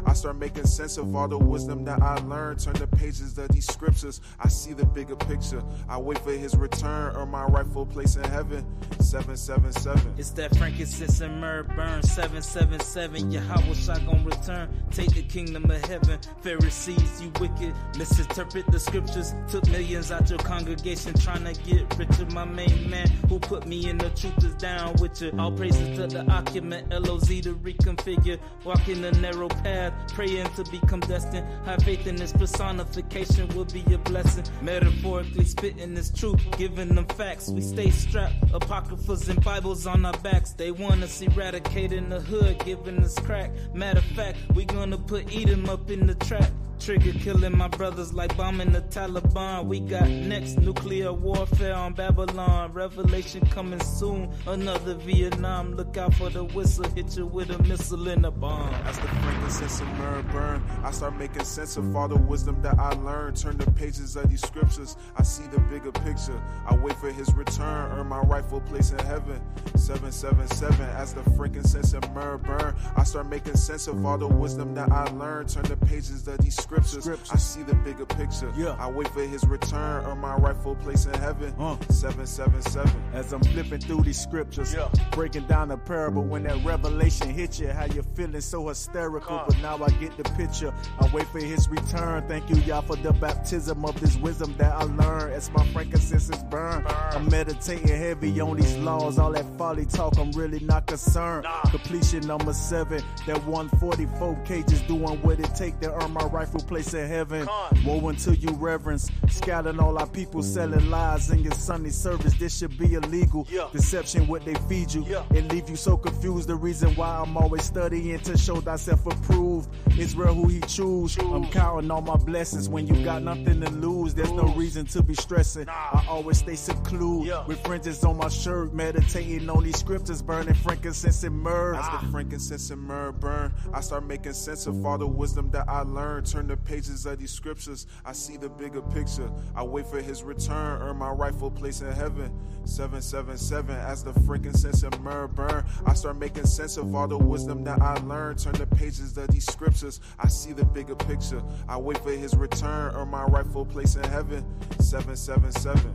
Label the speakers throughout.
Speaker 1: I start making sense of all the wisdom that I learned. Turn the pages of these scriptures, I see the bigger picture. I wait for his return, earn my rightful place in heaven. 777.
Speaker 2: It's that frankincense and myrrh burn. 777. Yahweh Shai gon' return. Take the kingdom of heaven. Pharisees, you wicked, misinterpret the scriptures. Took millions out your congregation trying to get richer. My main man who put me in the truth is down with you. All praises to the occupant, LOZ to reconfigure. Walking the narrow path, praying to become destined. Have faith in this personification will be a blessing. Metaphorically spitting this truth, giving them facts. We stay strapped, apocryphas and Bibles on our backs. They want us eradicating the hood, giving us crack. Matter of fact, we gonna put Edom up in the trap. Trigger killing my brothers like bombing the Taliban. We got next nuclear warfare on Babylon. Revelation coming soon, another Vietnam. Look out for the whistle, hit you with a missile in a bomb.
Speaker 1: As the frankincense and myrrh burn, I start making sense of all the wisdom that I learned. Turn the pages of these scriptures, I see the bigger picture. I wait for his return, earn my rightful place in heaven. 777. As the frankincense and myrrh burn, I start making sense of all the wisdom that I learned. Turn the pages of these scriptures, I see the bigger picture. I wait for his return, earn my rightful place in heaven. 777.
Speaker 3: As I'm flipping through these scriptures, breaking down the parable, when that revelation hit you, how you feeling so hysterical, but now I get the picture. I wait for his return. Thank you, y'all, for the baptism of this wisdom that I learned. As my frankincense is burned, I'm meditating heavy on these laws. All that folly talk, I'm really not concerned. Completion number 7, that 144K just doing what it take to earn my rightful place in heaven. Woe unto you, reverence. Scattering all our people selling lies in your Sunday service. This should be illegal. Deception, what they feed you, and leave you so confused. The reason why I'm always studying to show thyself approved. Israel who he choose. I'm counting all my blessings. When you got nothing to lose, there's no reason to be stressing. I always stay secluded with fringes on my shirt, meditating on these scriptures, burning frankincense and myrrh.
Speaker 1: As the frankincense and myrrh burn, I start making sense of all the wisdom that I learned. Turn the pages of these scriptures, I see the bigger picture. I wait for his return, earn my rightful place in heaven. 777. As the frankincense and myrrh burn, I start making sense of all the wisdom that I learned. Turn the pages of these scriptures, I see the bigger picture. I wait for his return, earn my rightful place in heaven. 777.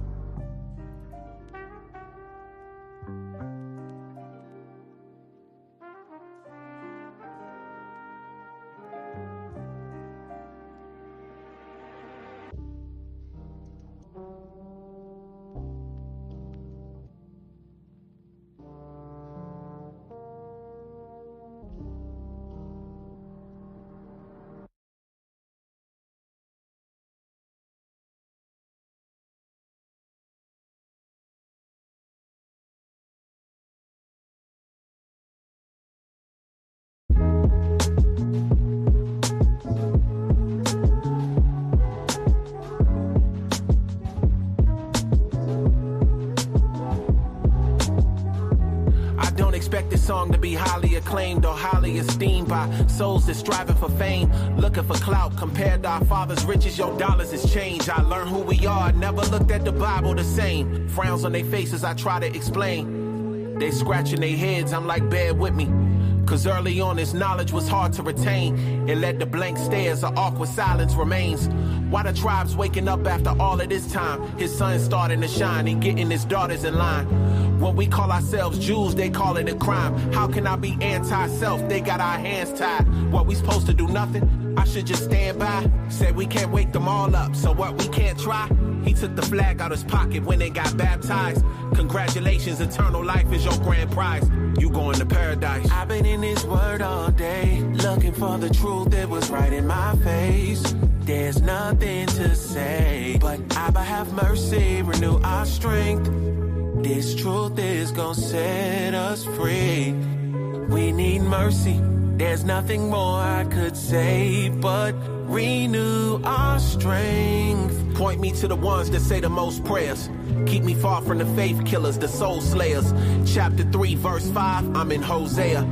Speaker 4: Expect this song to be highly acclaimed or highly esteemed by souls that striving for fame, looking for clout. Compared to our father's riches, your dollars is change. I learned who we are, never looked at the Bible the same. Frowns on their faces, I try to explain. They scratching their heads, I'm like, bear with me. Cause early on this knowledge was hard to retain. It led to blank stares, or awkward silence remains. Why the tribe's waking up after all of this time? His son's starting to shine, he getting his daughters in line. When we call ourselves Jews, they call it a crime. How can I be anti-self? They got our hands tied. What, we supposed to do nothing? I should just stand by. Said we can't wake them all up, so what, we can't try? He took the flag out his pocket when they got baptized. Congratulations, eternal life is your grand prize. You going to paradise.
Speaker 5: I've been in his word all day, looking for the truth that was right in my face. There's nothing to say, but Abba have mercy, renew our strength. This truth is gonna set us free. We need mercy, there's nothing more I could say, but renew our strength.
Speaker 4: Point me to the ones that say the most prayers. Keep me far from the faith killers, the soul slayers. Chapter 3, verse 5, I'm in Hosea.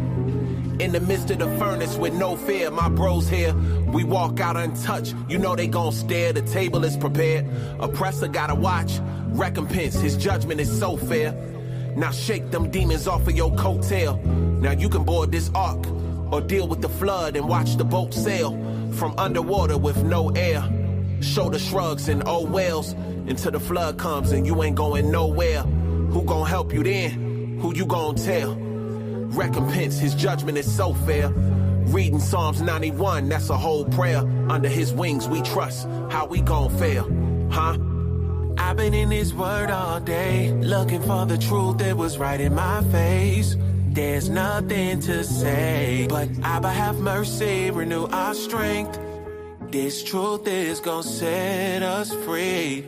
Speaker 4: In the midst of the furnace with no fear, my bros here. We walk out untouched, you know they gon' stare. The table is prepared, oppressor gotta watch. Recompense, his judgment is so fair. Now shake them demons off of your coattail. Now you can board this ark. or deal with the flood and watch the boat sail from underwater with no air. Shoulder shrugs and oh wells until the flood comes and you ain't going nowhere. Who gon' help you then? Who you gon' tell? Recompense, his judgment is so fair. Reading Psalms 91, that's a whole prayer. Under his wings we trust. How we gon' fail? Huh?
Speaker 5: I've been in his word all day, looking for the truth that was right in my face. There's nothing to say, but Abba have mercy, renew our strength. This truth is gonna set us free.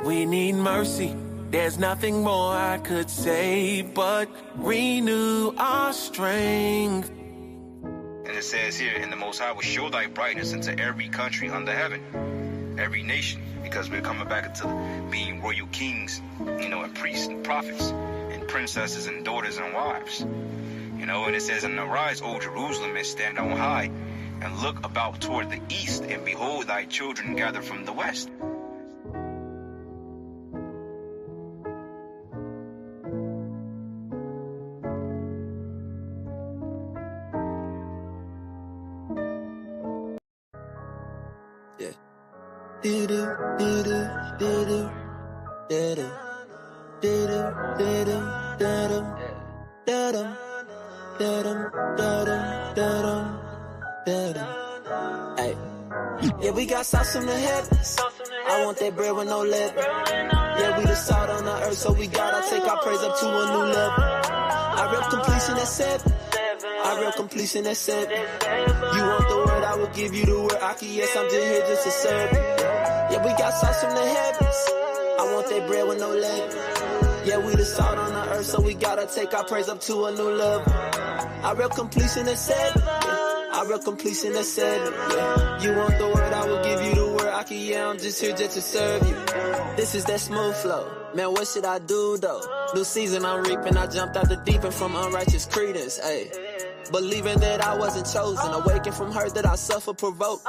Speaker 5: We need mercy, there's nothing more I could say, but renew our strength.
Speaker 6: And it says here, and the Most High will show thy brightness into every country under heaven, every nation, because we're coming back into being royal kings, and priests and prophets and princesses and daughters and wives. And it says, and arise, O Jerusalem, and stand on high, and look about toward the east, and behold, thy children gather from the west.
Speaker 5: Hey. Yeah, we got sauce from the heavens. I want that bread with no leaven. Yeah, we the salt on the earth, so we gotta take our praise up to a new level. I rep completion at 7. I rep completion at 7. You want the word, I will give you the word. Aki, yes, I'm just here just to serve you. Yeah, we got sauce from the heavens. I want that bread with no leaven. Yeah, we the salt on the earth, so we gotta take our praise up to a new level. I rep completion at 7. I rep completion at 7. Yeah. You want the word, I will give you the word. Aki, yeah, I'm just here just to serve you. This is that smooth flow. Man, what should I do though? New season I'm reaping. I jumped out the deep end from unrighteous credence. Ayy. Believing that I wasn't chosen, awakened from hurt that I suffer provoked.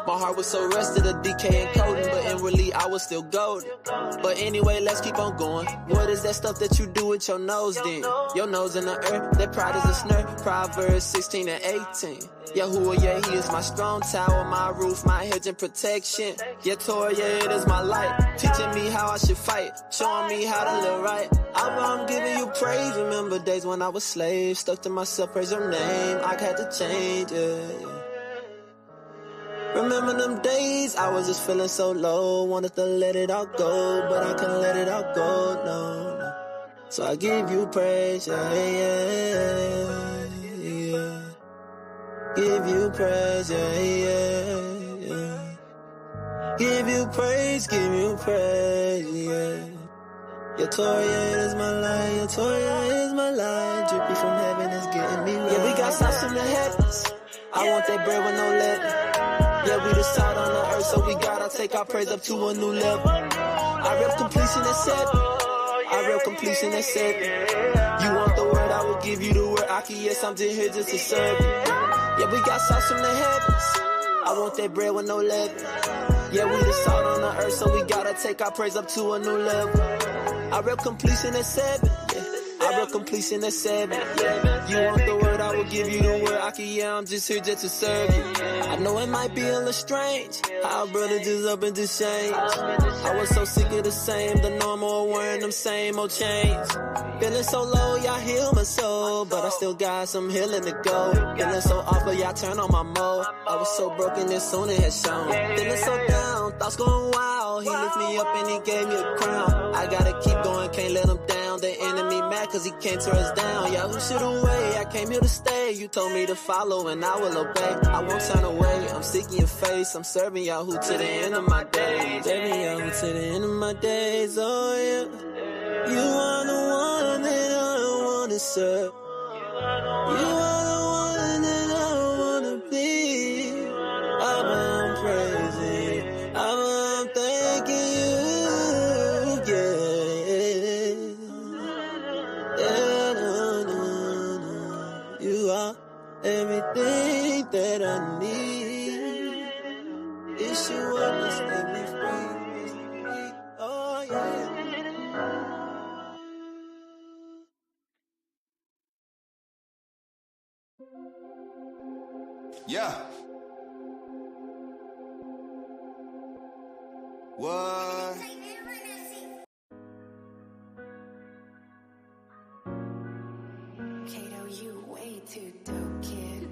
Speaker 5: My heart was so rested, a decay and coating, but inwardly I was still golden. But anyway, let's keep on going. What is that stuff that you do with your nose then? Your nose in the earth, that pride is a snare. Proverbs 16 and 18. Yahuwah, yeah, he is my strong tower, my roof, my hedge and protection. Yeah, Torah, yeah, it is my light. Teaching me how I should fight, showing me how to live right. I'm giving you praise. Remember days when I was slave, stuck to myself, praise your name. I had to change it. Remember them days I was just feeling so low, wanted to let it all go, but I couldn't let it all go, no. So I give you praise, yeah. Give you praise, yeah. Give you praise, yeah. Your Torah, yeah, is my light. Your Torah, yeah, is my light. Drippy from heaven is getting me right. Yeah, we got sauce from the heavens. I want that bread with no leaven. Yeah, we the salt on the earth, so we gotta take our praise up to a new level. I rep completion at 7. I rep completion at 7. You want the word, I will give you the word. Aki, yes, I'm just here just to serve you. Yeah, we got sauce from the heavens. I want that bread with no leaven. Yeah, we the salt on the earth, so we gotta take our praise up to a new level. I rep completion at 7. Yeah. I rep completion at 7. Yeah. You want the word, I will give you the word. Aki, yeah, I'm just here just to serve you. I know it might be a little strange how a brother just up and just change. I was so sick of the same, the normal, wearing them same old chains. Feeling so low, y'all heal my soul, but I still got some healing to go. Feeling so off, but y'all turn on my mode. I was so broken, as soon as it had shown. Feeling so down, thoughts going wild. He lifted me up and he gave me a crown. I gotta keep going, can't let him down. The enemy mad cause he can't tear us down. Yeah, who should away? I came here to stay. You told me to follow and I will obey. I won't turn away, I'm seeking your face. I'm serving Yahoo to the end of my days. Serving Yahoo to the end of my days, oh yeah. You are the one that I wanna serve. You are the one that I wanna be. I'm praising, I'm thanking you, yeah. You are everything that I need. It's you that make me free. Oh yeah.
Speaker 7: Yeah. What?
Speaker 8: Kato, you way too dope, kid.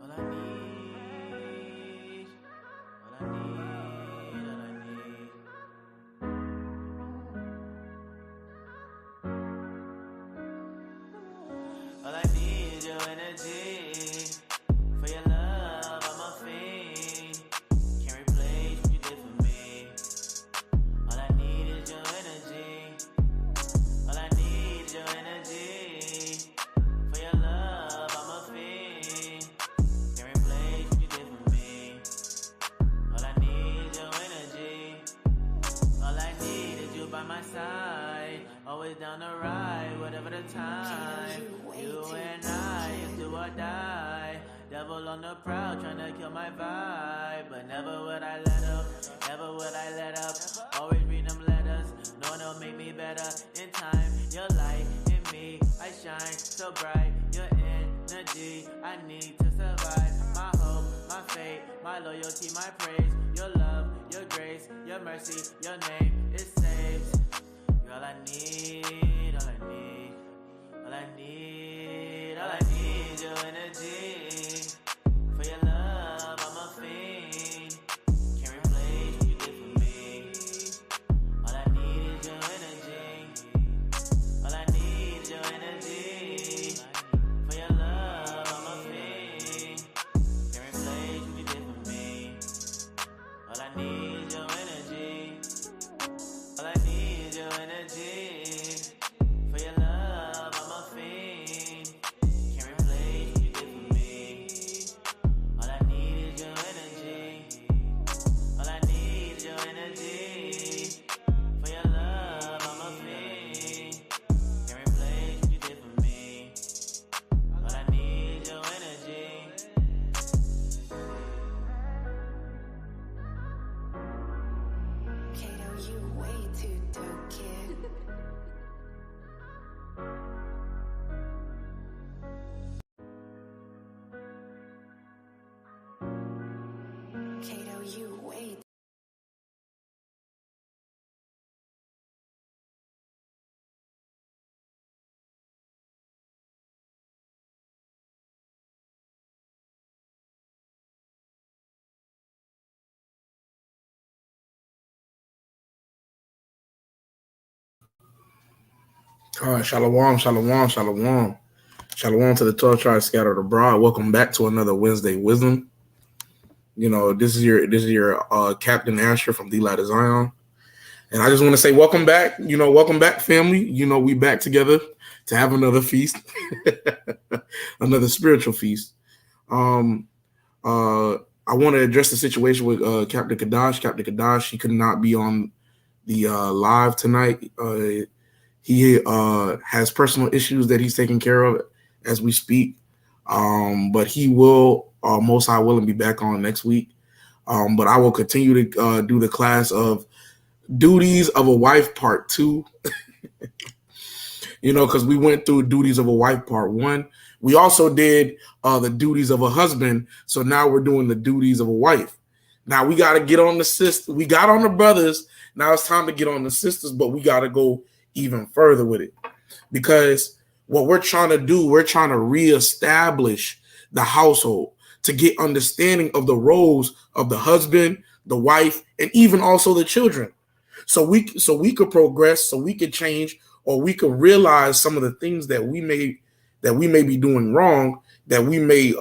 Speaker 5: All I need, all I need, all I need. All I need is your energy. For your love, I'm a fiend. Can't replace what you did for me. All I need is your energy. All I need is your energy. For your love, I'm a fiend. Can't replace what you did for me. All I need is your energy. All I need is you by my side. Always down the ride, whatever the time. You and I is do or die. Devil on the prowl, trying to kill my vibe. But never would I let up, never would I let up. Always read them letters, knowing it'll make me better. In time, your light in me, I shine so bright. Your energy, I need to survive. My hope, my faith, my loyalty, my praise. Your love, your grace, your mercy, your name, it saves. You're all I need, all I need. All I need, all I need is your energy. For your love, I'm a fiend. Can't replace what you did for me. All I need is your energy. All I need is your energy. For your love, I'm a fiend. Can't replace what you did for me. All I need is your energy. All I need is your energy. For your love, I'm a fiend. Can't replace what you did for me. All I need is your energy. All I need is your energy. For your love, I'm a fiend. Can't replace what you did for me. All I need is your energy.
Speaker 8: Kato, you way too dope, kid. Kato, you way
Speaker 9: All right, shalom, shalom, shalom. Shalom to the 12 tribes scattered abroad. Welcome back to another Wednesday Wisdom. You know, this is your Captain Asher from the Light of Zion. And I just want to say welcome back. You know, welcome back, family. You know, we back together to have another feast. Another spiritual feast. I want to address the situation with Captain Kadash. Captain Kadash, he could not be on the live tonight. He has personal issues that he's taking care of as we speak. But he will, most I will, be back on next week. But I will continue to do the class of Duties of a Wife Part 2. You know, because we went through Duties of a Wife Part 1. We also did the Duties of a Husband. So now we're doing the Duties of a Wife. Now we got to get on the sister. We got on the brothers. Now it's time to get on the sisters, but we got to go even further with it. Because what we're trying to do, we're trying to reestablish the household to get understanding of the roles of the husband, the wife, and even also the children. So we could progress, so we could change, or we could realize some of the things that we may be doing wrong, that we may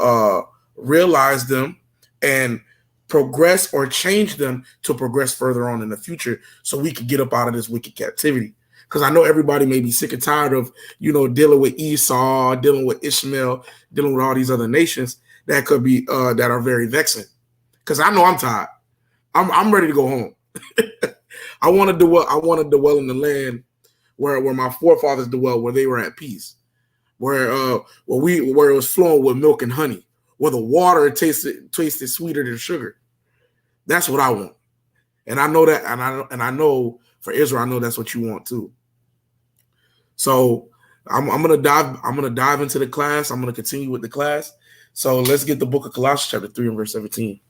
Speaker 9: realize them and progress or change them to progress further on in the future, so we could get up out of this wicked captivity. Because I know everybody may be sick and tired of, you know, dealing with Esau, dealing with Ishmael, dealing with all these other nations that could be that are very vexing. Because I know I'm tired. I'm ready to go home. I want to dwell in the land where my forefathers dwelled, where they were at peace, where it was flowing with milk and honey, where the water tasted sweeter than sugar. That's what I want, and I know that, and I know for Israel, I know that's what you want too. So I'm gonna dive into the class. I'm gonna continue with the class. So let's get the book of Colossians chapter 3 and verse 17.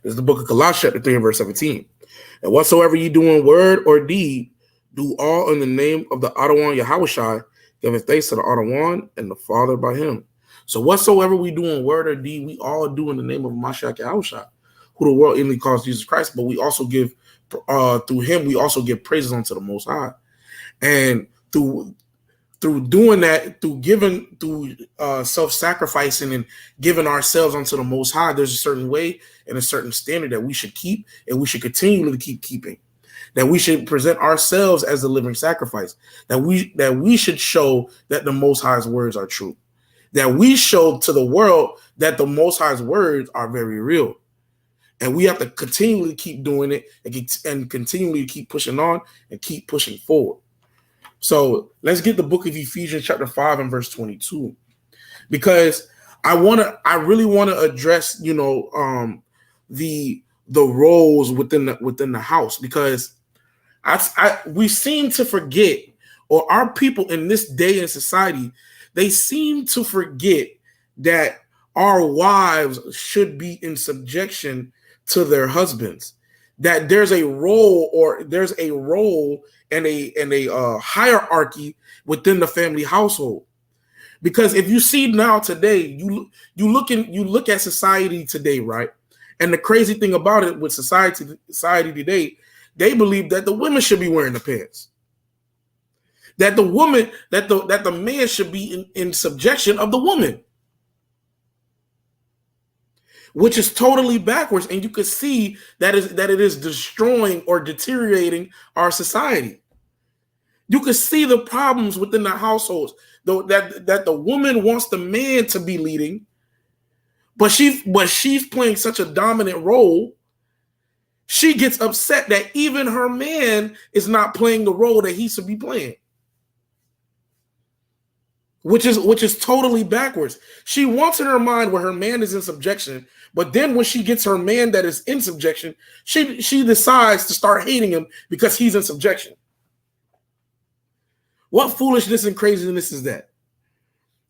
Speaker 9: This is the book of Colossians chapter 3 and verse 17. And whatsoever ye do in word or deed, do all in the name of the Adawan Yahushai, giving thanks to the Adawan and the Father by him. So whatsoever we do in word or deed, we all do in the name of Mashiach Yahushai, who the world inly calls Jesus Christ, but we also give, through him, we also give praises unto the Most High. And through doing that, through self-sacrificing and giving ourselves unto the Most High, there's a certain way and a certain standard that we should keep, and we should continually keep keeping. That we should present ourselves as a living sacrifice. That we should show that the Most High's words are true. That we show to the world that the Most High's words are very real. And we have to continually keep doing it and continually keep pushing on and keep pushing forward. So let's get the book of Ephesians chapter 5 and verse 22, because I really want to address, the roles within the house, because we seem to forget, or our people in this day in society, they seem to forget that our wives should be in subjection to their husbands. That there's a role and a hierarchy within the family household. Because if you see now today, you look at society today, right? And the crazy thing about it with society today, they believe that the women should be wearing the pants. That the man should be in subjection of the woman. Which is totally backwards, and you can see that it is destroying or deteriorating our society. You can see the problems within the households, though, that the woman wants the man to be leading, but she's playing such a dominant role. She gets upset that even her man is not playing the role that he should be playing. Which is totally backwards. She wants in her mind where her man is in subjection, but then when she gets her man that is in subjection, she decides to start hating him because he's in subjection. What foolishness and craziness is that?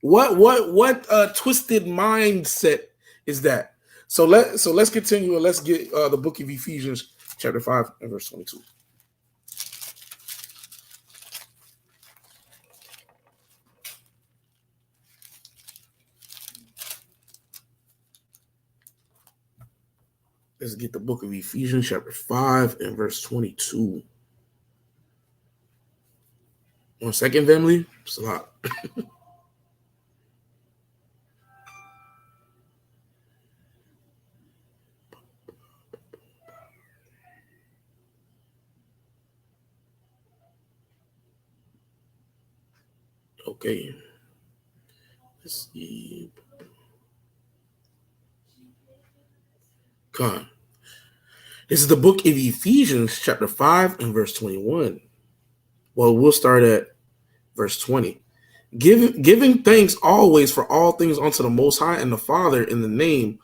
Speaker 9: What twisted mindset is that? So let's continue and let's get the book of Ephesians chapter 5 and verse 22. Let's get the book of Ephesians chapter 5 and verse 22. 1 second, family. It's a lot. Okay. Let's see. Come on. This is the book of Ephesians chapter 5 and verse 21. Well, we'll start at verse 20. Giving thanks always for all things unto the Most High and the Father in the name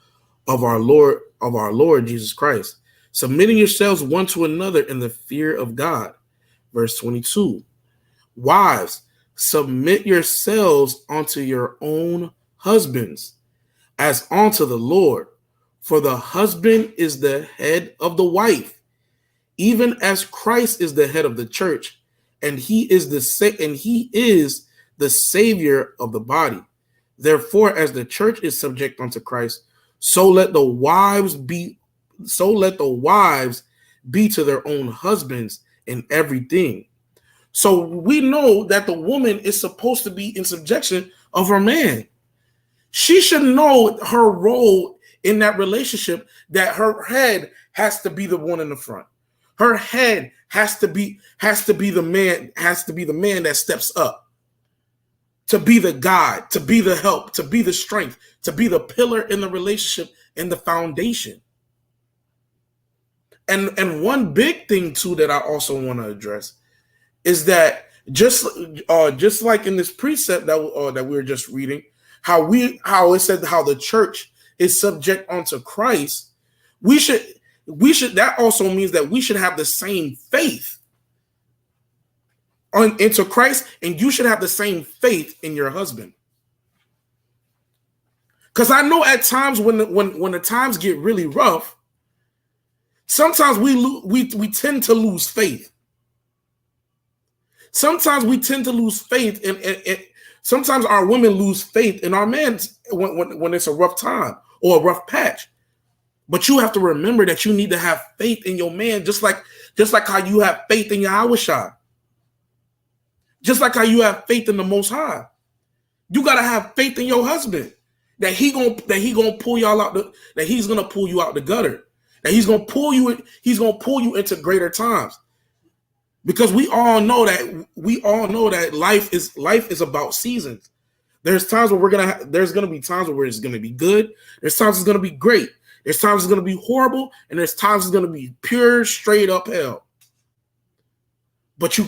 Speaker 9: of our Lord Jesus Christ, submitting yourselves one to another in the fear of God. Verse 22. Wives, submit yourselves unto your own husbands as unto the Lord. For the husband is the head of the wife, even as Christ is the head of the church, and he is the savior of the body. Therefore, as the church is subject unto Christ, so let the wives be to their own husbands in everything. So we know that the woman is supposed to be in subjection of her man. She should know her role in that relationship, that her head has to be the one in the front. Her head has to be the man that steps up, to be the guide, to be the help, to be the strength, to be the pillar in the relationship and the foundation. And one big thing too that I also want to address is that just like in this precept that we were just reading, how it said how the church is subject unto Christ, we should that also means that we should have the same faith into Christ, and you should have the same faith in your husband. Because I know at times when the times get really rough, sometimes we tend to lose faith. Sometimes we tend to lose faith, and sometimes our women lose faith in our men when it's a rough time or a rough patch. But you have to remember that you need to have faith in your man, just like how you have faith in Yahushua. Just like how you have faith in the Most High. You gotta have faith in your husband that he gonna pull y'all out that he's gonna pull you out the gutter. That he's gonna pull you into greater times. Because we all know that life is about seasons. There's times where there's gonna be times where it's gonna be good. There's times it's gonna be great. There's times it's gonna be horrible, and there's times it's gonna be pure, straight up hell. But you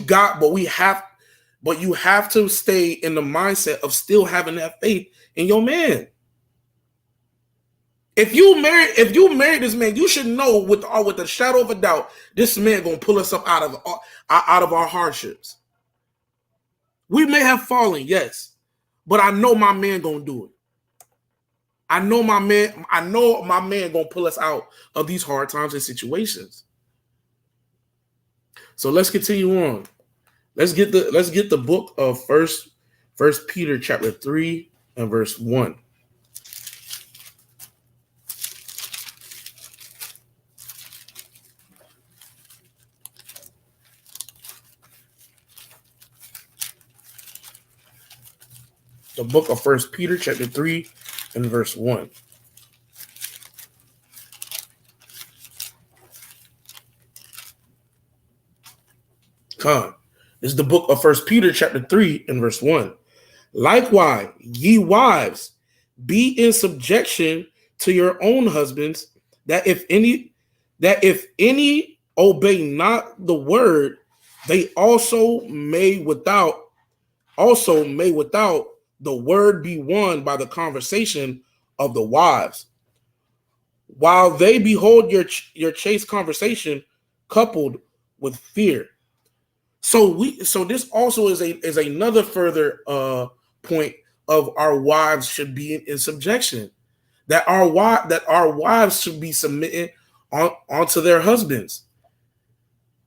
Speaker 9: have to stay in the mindset of still having that faith in your man. If you marry this man, you should know with the shadow of a doubt, this man gonna pull us up out of our hardships. We may have fallen, yes, but I know my man gonna do it. I know my man gonna pull us out of these hard times and situations. So let's continue on. Let's get the book of First Peter chapter 3 and verse 1. The book of First Peter chapter 3 and verse 1. This is the book of First Peter chapter 3 and verse 1. Likewise, ye wives, be in subjection to your own husbands, that if any obey not the word, they also may without the word be won by the conversation of the wives, while they behold your chaste conversation coupled with fear. So this also is another further point of our wives should be in subjection, that our wives should be submitting onto their husbands,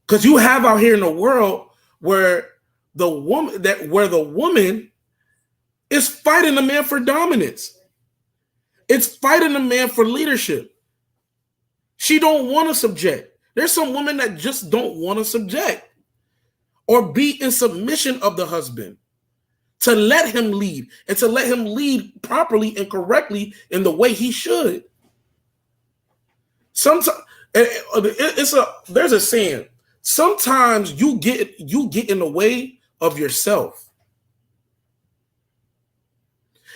Speaker 9: because you have out here in the world where the woman is fighting the man for dominance. It's fighting the man for leadership. She don't want to subject. There's some women that just don't want to subject or be in submission of the husband, to let him lead and to let him lead properly and correctly in the way he should. Sometimes there's a saying. Sometimes you get in the way of yourself.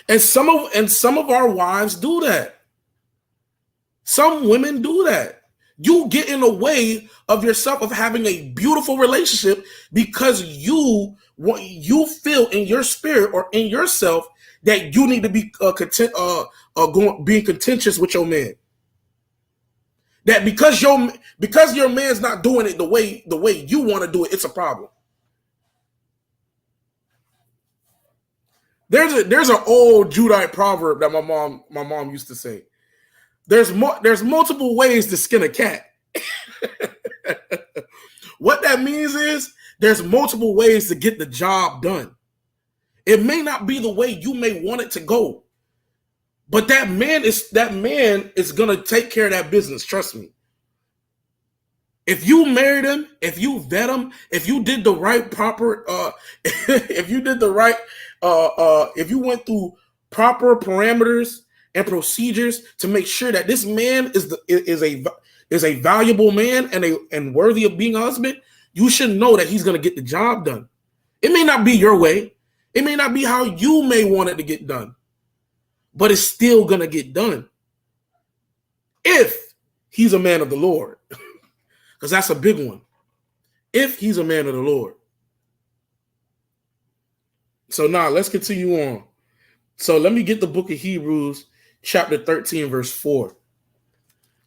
Speaker 9: And some of our wives do that. Some women do that. You get in the way of yourself of having a beautiful relationship because you feel in your spirit or in yourself that you need to be being contentious with your man. That because your man's not doing it the way you want to do it, it's a problem. There's an old Judite proverb that my mom used to say. There's multiple ways to skin a cat. What that means is there's multiple ways to get the job done. It may not be the way you may want it to go, but that man is gonna take care of that business. Trust me. If you married him, if you vet him, if you did the right proper, if you went through proper parameters and procedures to make sure that this man is a valuable man and worthy of being a husband, you should know that he's going to get the job done. It may not be your way. It may not be how you may want it to get done, but it's still going to get done if he's a man of the Lord. because that's a big one. If he's a man of the Lord. So now let's continue on. So let me get the book of Hebrews, chapter 13, verse 4.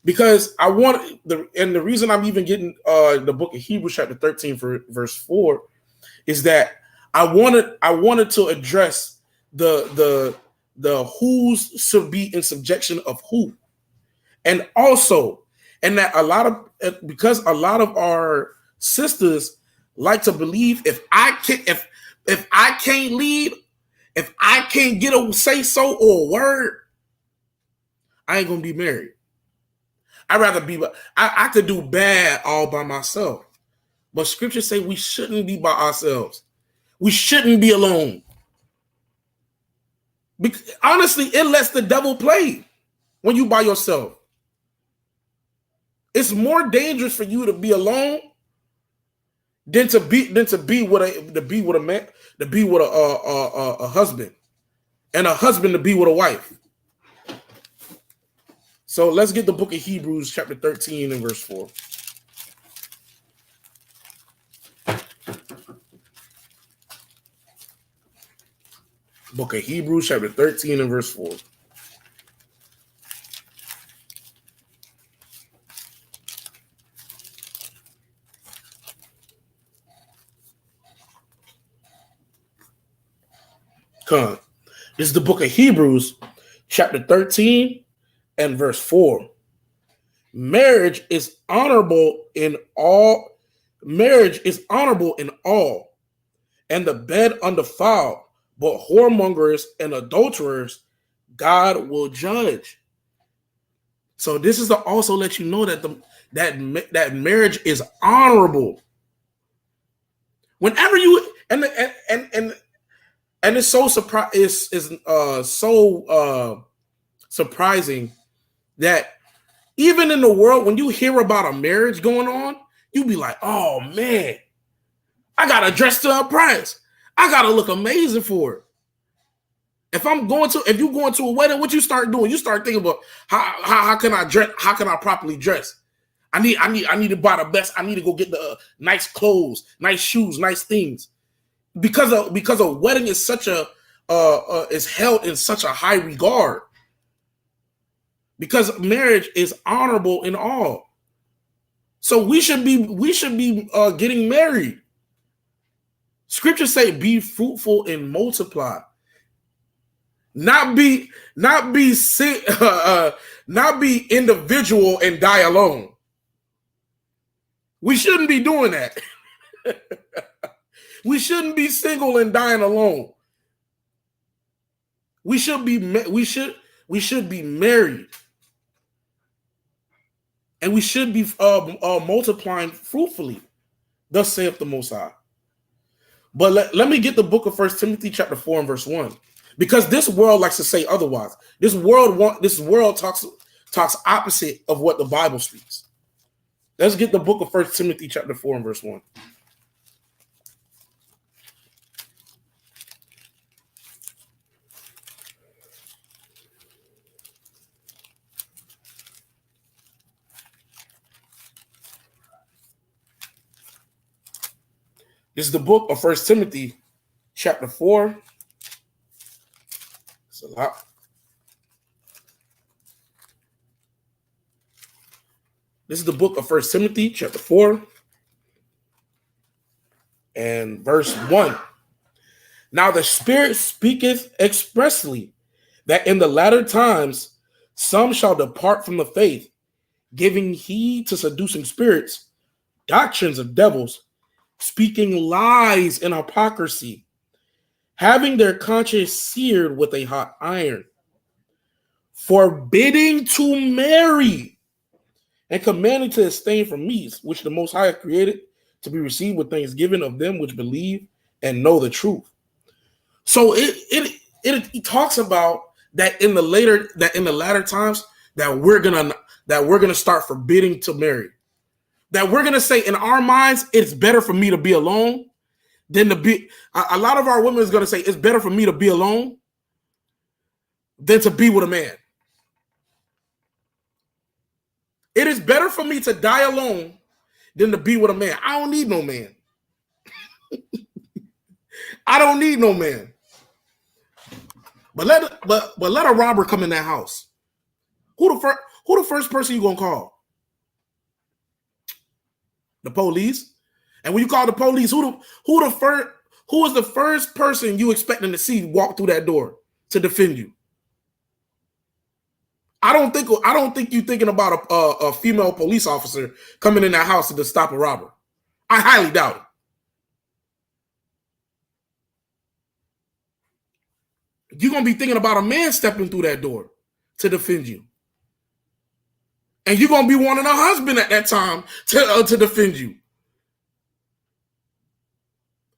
Speaker 9: Because I want the reason I'm even getting the book of Hebrews, chapter 13, for verse 4, is that I wanted to address the who's should be in subjection of who, and also, and that because a lot of our sisters like to believe if I can't lead, if I can't get a say so or a word, I ain't gonna be married. I'd rather be, I could do bad all by myself. But scriptures say we shouldn't be by ourselves. We shouldn't be alone. Because, honestly, it lets the devil play when you by yourself. It's more dangerous for you to be alone than to be with a man, to be with a husband, and a husband to be with a wife. So let's get the book of Hebrews, chapter 13, and verse 4. Book of Hebrews, chapter 13, and verse 4. Come. This is the book of Hebrews, chapter 13, and verse 4. Marriage is honorable in all. Marriage is honorable in all, and the bed undefiled. But whoremongers and adulterers, God will judge. So this is to also let you know that that marriage is honorable. Whenever you and it's so surprising that even in the world, when you hear about a marriage going on, you be like, oh man, I gotta dress to a price. I gotta look amazing for it. If you going to a wedding, what you start doing? You start thinking about how can I dress? How can I properly dress? I need to buy the best. I need to go get the nice clothes, nice shoes, nice things. Because a wedding is such is held in such a high regard. Because marriage is honorable in all. So we should be getting married. Scriptures say, "Be fruitful and multiply." Not be individual and die alone. We shouldn't be doing that. We shouldn't be single and dying alone. We should be married, and we should be multiplying fruitfully. Thus saith the Most High. But let me get the book of 1 Timothy chapter 4 and verse 1. Because this world likes to say otherwise. This world talks opposite of what the Bible speaks. Let's get the book of 1 Timothy chapter 4 and verse 1. This is the book of 1 Timothy chapter 4. It's a lot. This is the book of 1 Timothy chapter 4 and verse 1. Now the Spirit speaketh expressly that in the latter times some shall depart from the faith, giving heed to seducing spirits, doctrines of devils, speaking lies and hypocrisy, having their conscience seared with a hot iron, forbidding to marry, and commanding to abstain from meats, which the Most High hath created to be received with thanksgiving of them which believe and know the truth. So it talks about that in the latter times that we're gonna start forbidding to marry. That we're gonna say in our minds it's better for me to be alone than to be. A lot of our women is gonna say it's better for me to be alone than to be with a man. It is better for me to die alone than to be with a man. I don't need no man. I don't need no man. But let a robber come in that house. Who the first person you gonna call? The police. And when you call the police, who is the first person you expecting to see walk through that door to defend you? I don't think you're thinking about a female police officer coming in that house to stop a robber. I highly doubt it. You're going to be thinking about a man stepping through that door to defend you. And you're going to be wanting a husband at that time to defend you.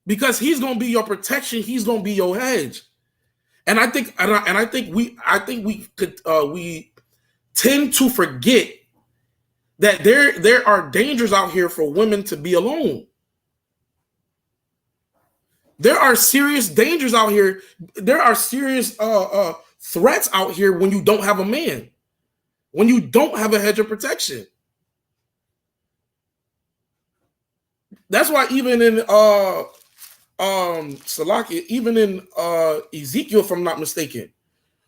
Speaker 9: Because he's going to be your protection. He's going to be your hedge. And I think we tend to forget that there are dangers out here for women to be alone. There are serious dangers out here. There are serious threats out here when you don't have a man, when you don't have a hedge of protection. That's why even in Salakia, even in Ezekiel, if I'm not mistaken,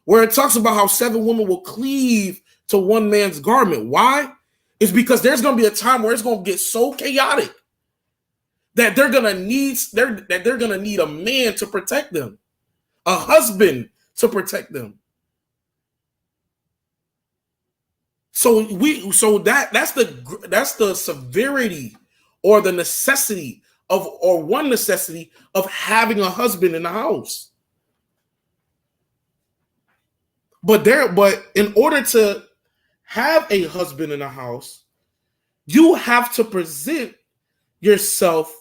Speaker 9: where it talks about how 7 women will cleave to one man's garment. Why? It's because there's going to be a time where it's going to get so chaotic that they're gonna need a man to protect them, a husband to protect them. So that's the severity or the necessity one necessity of having a husband in the house. But in order to have a husband in the house, you have to present yourself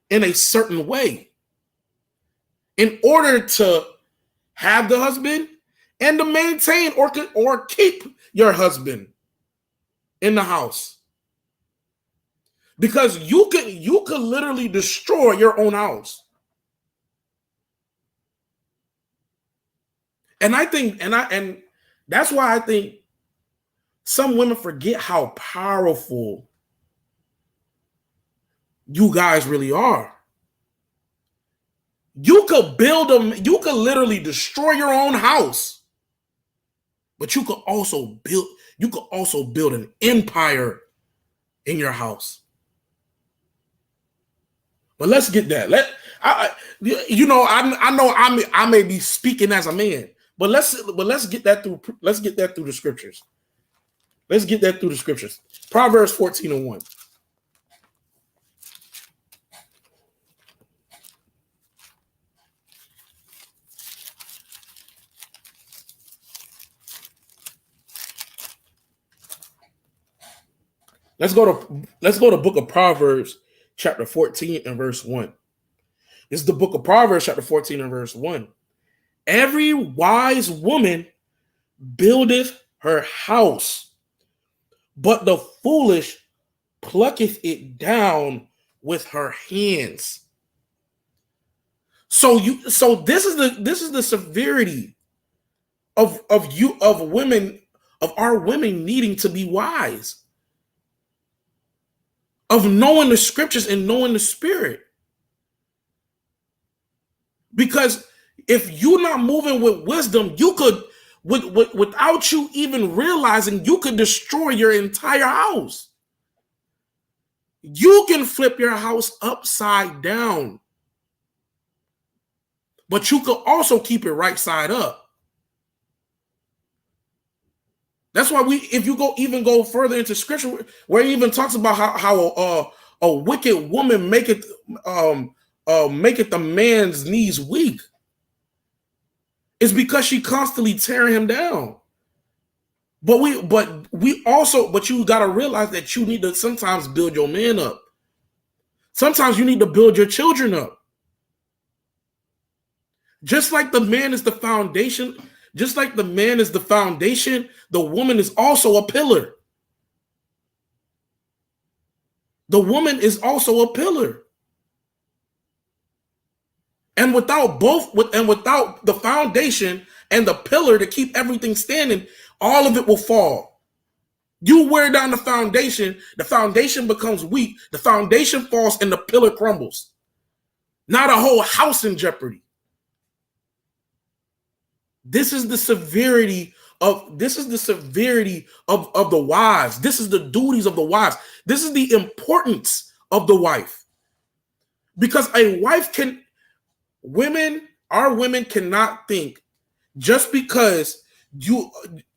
Speaker 9: in a certain way in order to have the husband and to maintain or keep your husband in the house. Because you could literally destroy your own house. And that's why I think some women forget how powerful you guys really are. You could literally destroy your own house, but you could also build an empire in your house. But let's get that. I know I may be speaking as a man, but let's get that through. Let's get that through the scriptures. Let's get that through the scriptures. Proverbs 14:1. Let's go to book of Proverbs, chapter 14 and verse 1. This is the book of Proverbs, chapter 14 and verse 1. Every wise woman buildeth her house, but the foolish plucketh it down with her hands. So this is the severity of our women needing to be wise, of knowing the scriptures and knowing the spirit. Because if you're not moving with wisdom, you could, without you even realizing, you could destroy your entire house. You can flip your house upside down, but you could also keep it right side up. That's why if you go further into scripture, where it even talks about how a wicked woman maketh the man's knees weak, it's because she constantly tearing him down. But you got to realize that you need to sometimes build your man up. Sometimes you need to build your children up. Just like the man is the foundation. Just like the man is the foundation, the woman is also a pillar. The woman is also a pillar. And without the foundation and the pillar to keep everything standing, all of it will fall. You wear down the foundation becomes weak, the foundation falls, and the pillar crumbles. Not a whole house in jeopardy. This is the severity of the wives. This is the duties of the wives. This is the importance of the wife. Because our women cannot think just because you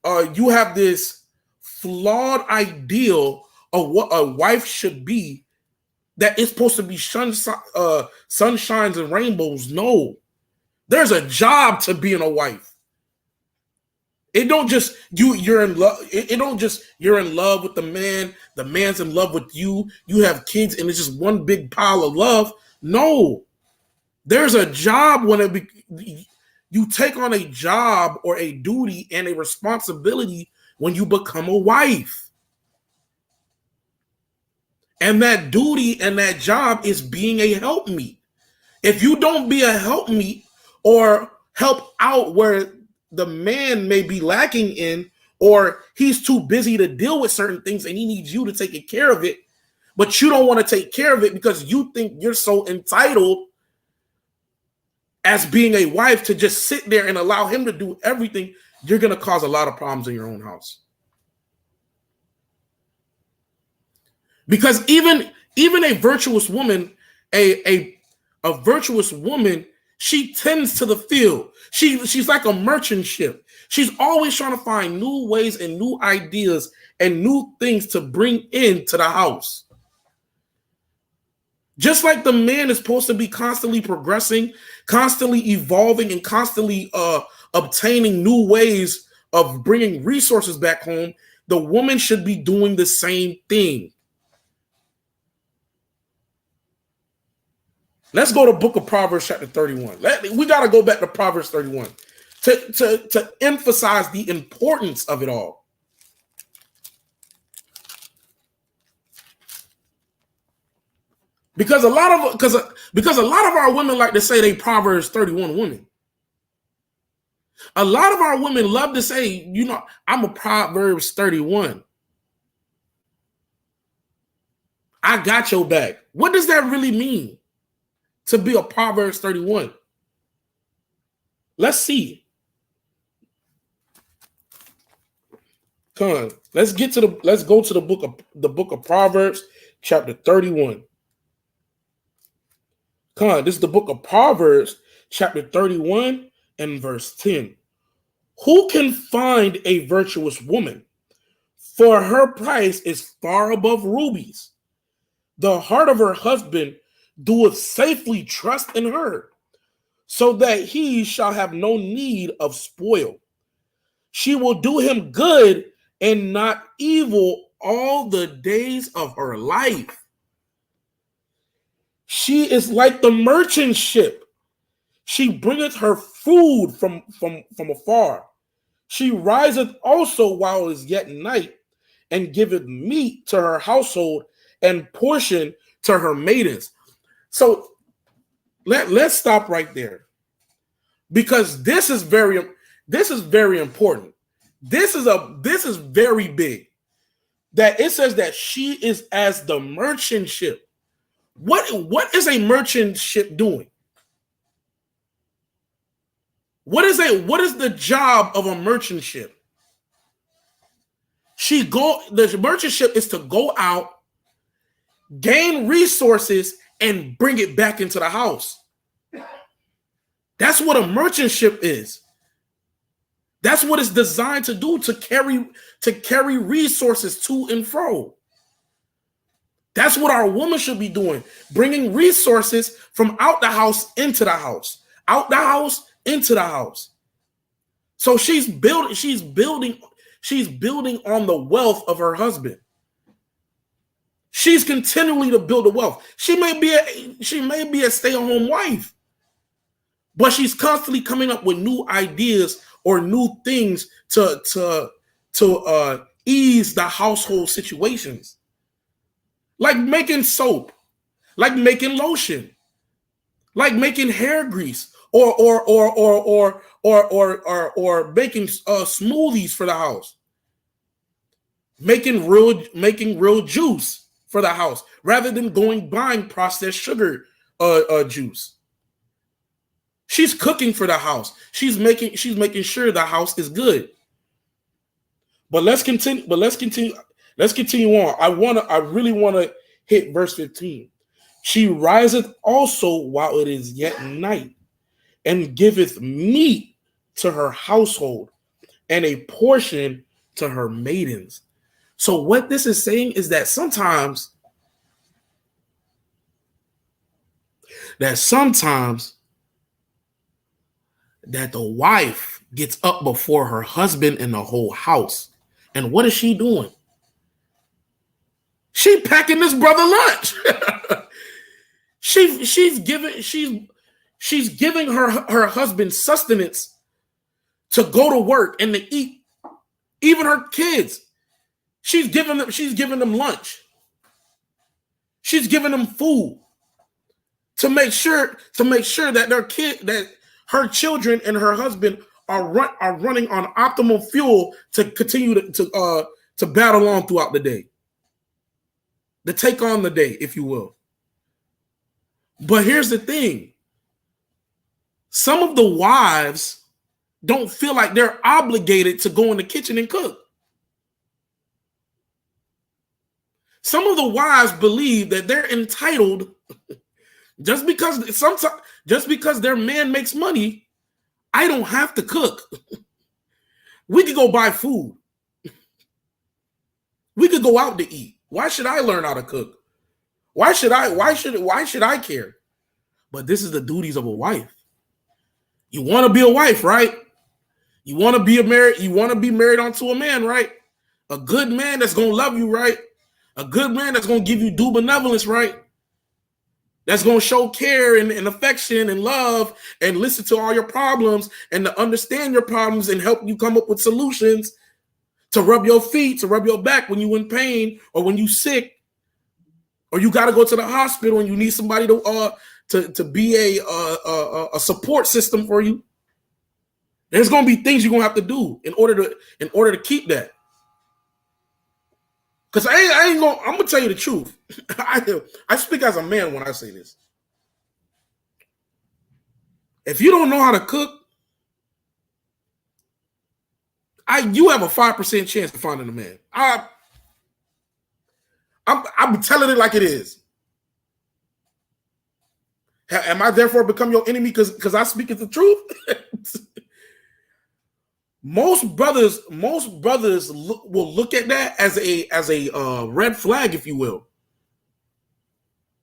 Speaker 9: have this flawed ideal of what a wife should be, that it's supposed to be sunshines and rainbows. No, there's a job to being a wife. It don't just you're in love. It don't just you're in love with the man. The man's in love with you. You have kids, and it's just one big pile of love. No, there's a job you take on a job or a duty and a responsibility when you become a wife. And that duty and that job is being a helpmeet. If you don't be a helpmeet or help out where the man may be lacking in, or he's too busy to deal with certain things and he needs you to take care of it, but you don't want to take care of it because you think you're so entitled as being a wife to just sit there and allow him to do everything, you're going to cause a lot of problems in your own house. Because even a virtuous woman, a virtuous woman, she tends to the field. She's like a merchant ship. She's always trying to find new ways and new ideas and new things to bring into the house. Just like the man is supposed to be constantly progressing, constantly evolving, and constantly obtaining new ways of bringing resources back home, the woman should be doing the same thing. Let's go to Book of Proverbs chapter 31. We got to go back to Proverbs 31 to emphasize the importance of it all. Because a lot of our women like to say they Proverbs 31 women. A lot of our women love to say, I'm a Proverbs 31. I got your back. What does that really mean? To be a Proverbs 31. Let's see. Come on. Let's go to the book of Proverbs, chapter 31. Come on, this is the book of Proverbs, chapter 31 and verse 10. Who can find a virtuous woman? For her price is far above rubies. The heart of her husband doeth safely trust in her, so that he shall have no need of spoil. She will do him good and not evil all the days of her life. She is like the merchant ship. She bringeth her food from afar. She riseth also while it is yet night, and giveth meat to her household and portion to her maidens. So let's stop right there, because this is very important. This is very big. That it says that she is as the merchant ship. What is a merchant ship doing? What is the job of a merchant ship? The merchant ship is to go out, gain resources, and bring it back into the house. That's what a merchant ship is. That's what it's designed to do, to carry resources to and fro. That's what our woman should be doing, bringing resources from out the house into the house, out the house into the house. So she's building on the wealth of her husband. She's continually to build a wealth. She may be a stay-at-home wife, but she's constantly coming up with new ideas or new things to ease the household situations, like making soap, like making lotion, like making hair grease, or making smoothies for the house. making real juice for the house rather than buying processed sugar juice. She's cooking for the house. She's making sure the house is good. But let's continue. Let's continue on. I really want to hit verse 15. She riseth also while it is yet night, and giveth meat to her household, and a portion to her maidens. So what this is saying is that sometimes that the wife gets up before her husband and the whole house. And what is she doing? She packing this brother lunch. she's giving her husband sustenance to go to work and to eat. Even her kids. She's giving them lunch. She's giving them food to make sure that her children and her husband are running on optimal fuel to continue to battle on throughout the day, to take on the day, if you will. But here's the thing: some of the wives don't feel like they're obligated to go in the kitchen and cook. Some of the wives believe that they're entitled just because their man makes money. I don't have to cook. We could go buy food. We could go out to eat. Why should I learn how to cook? Why should I care? But this is the duties of a wife. You want to be a wife, right? You want to be married onto a man, right? A good man that's going to love you, right? A good man that's going to give you due benevolence, right? That's going to show care and affection and love and listen to all your problems and to understand your problems and help you come up with solutions, to rub your feet, to rub your back when you're in pain or when you're sick or you got to go to the hospital and you need somebody to be a support system for you. There's going to be things you're going to have to do in order to keep that. Because I'm going to tell you the truth. I speak as a man when I say this. If you don't know how to cook, you have a 5% chance of finding a man. I'm telling it like it is. Am I therefore become your enemy because I speak the truth? Most brothers will look at that as a red flag, if you will.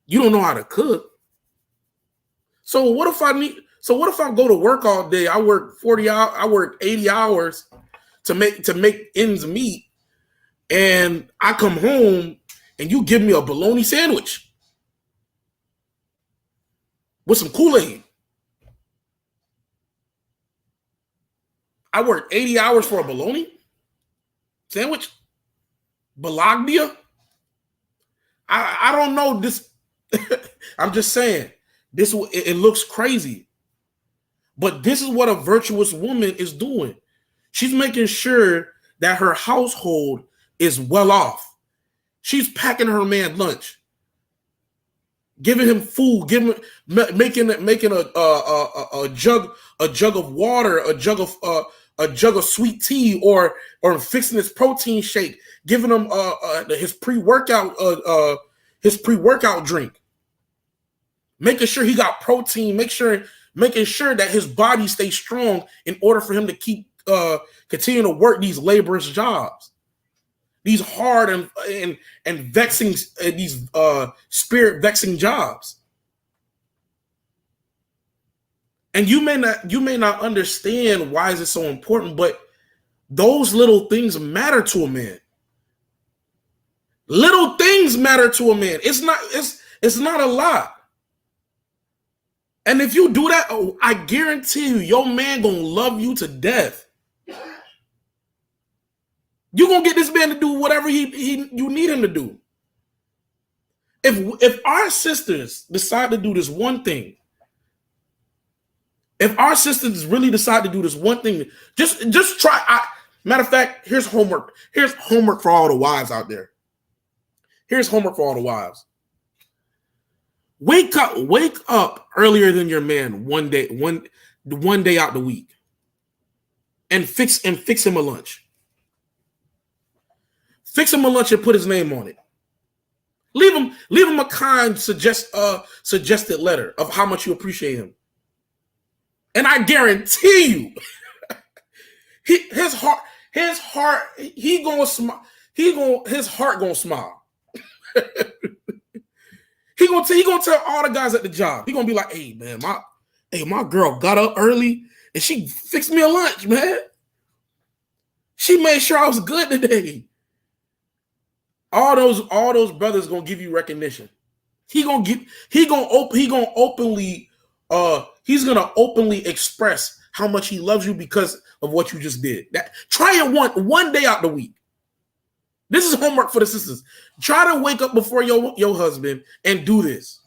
Speaker 9: You don't know how to cook. So what if I go to work all day? I work 40 hours, I work 80 hours to make ends meet, and I come home and you give me a bologna sandwich with some Kool-Aid. I work 80 hours for a bologna sandwich? Bologna? I don't know this. I'm just saying, it looks crazy. But this is what a virtuous woman is doing. She's making sure that her household is well off. She's packing her man lunch, giving him food, making a jug of water, a jug of sweet tea, or fixing his protein shake, giving him his pre-workout drink, making sure he got protein, making sure that his body stays strong in order for him to keep continue to work these laborious jobs, these hard and vexing, these spirit vexing jobs. And you may not understand why is it so important, but those little things matter to a man. Little things matter to a man. It's not a lot. And if you do that, I guarantee you, your man gonna love you to death. You're gonna get this man to do whatever you need him to do. If our sisters decide to do this one thing, if our sisters really decide to do this one thing, just try. Matter of fact, here's homework. Here's homework for all the wives out there. Here's homework for all the wives. Wake up earlier than your man one day out the week. And fix him a lunch. Fix him a lunch and put his name on it. Leave him a kind suggested letter of how much you appreciate him. And I guarantee you, his heart gonna smile. His heart gonna smile. He gonna tell all the guys at the job. He gonna be like, hey man, my girl got up early and she fixed me a lunch, man. She made sure I was good today. All those brothers gonna give you recognition. He's gonna openly express how much he loves you because of what you just did. Try it one day out the week. This is homework for the sisters. Try to wake up before your husband and do this.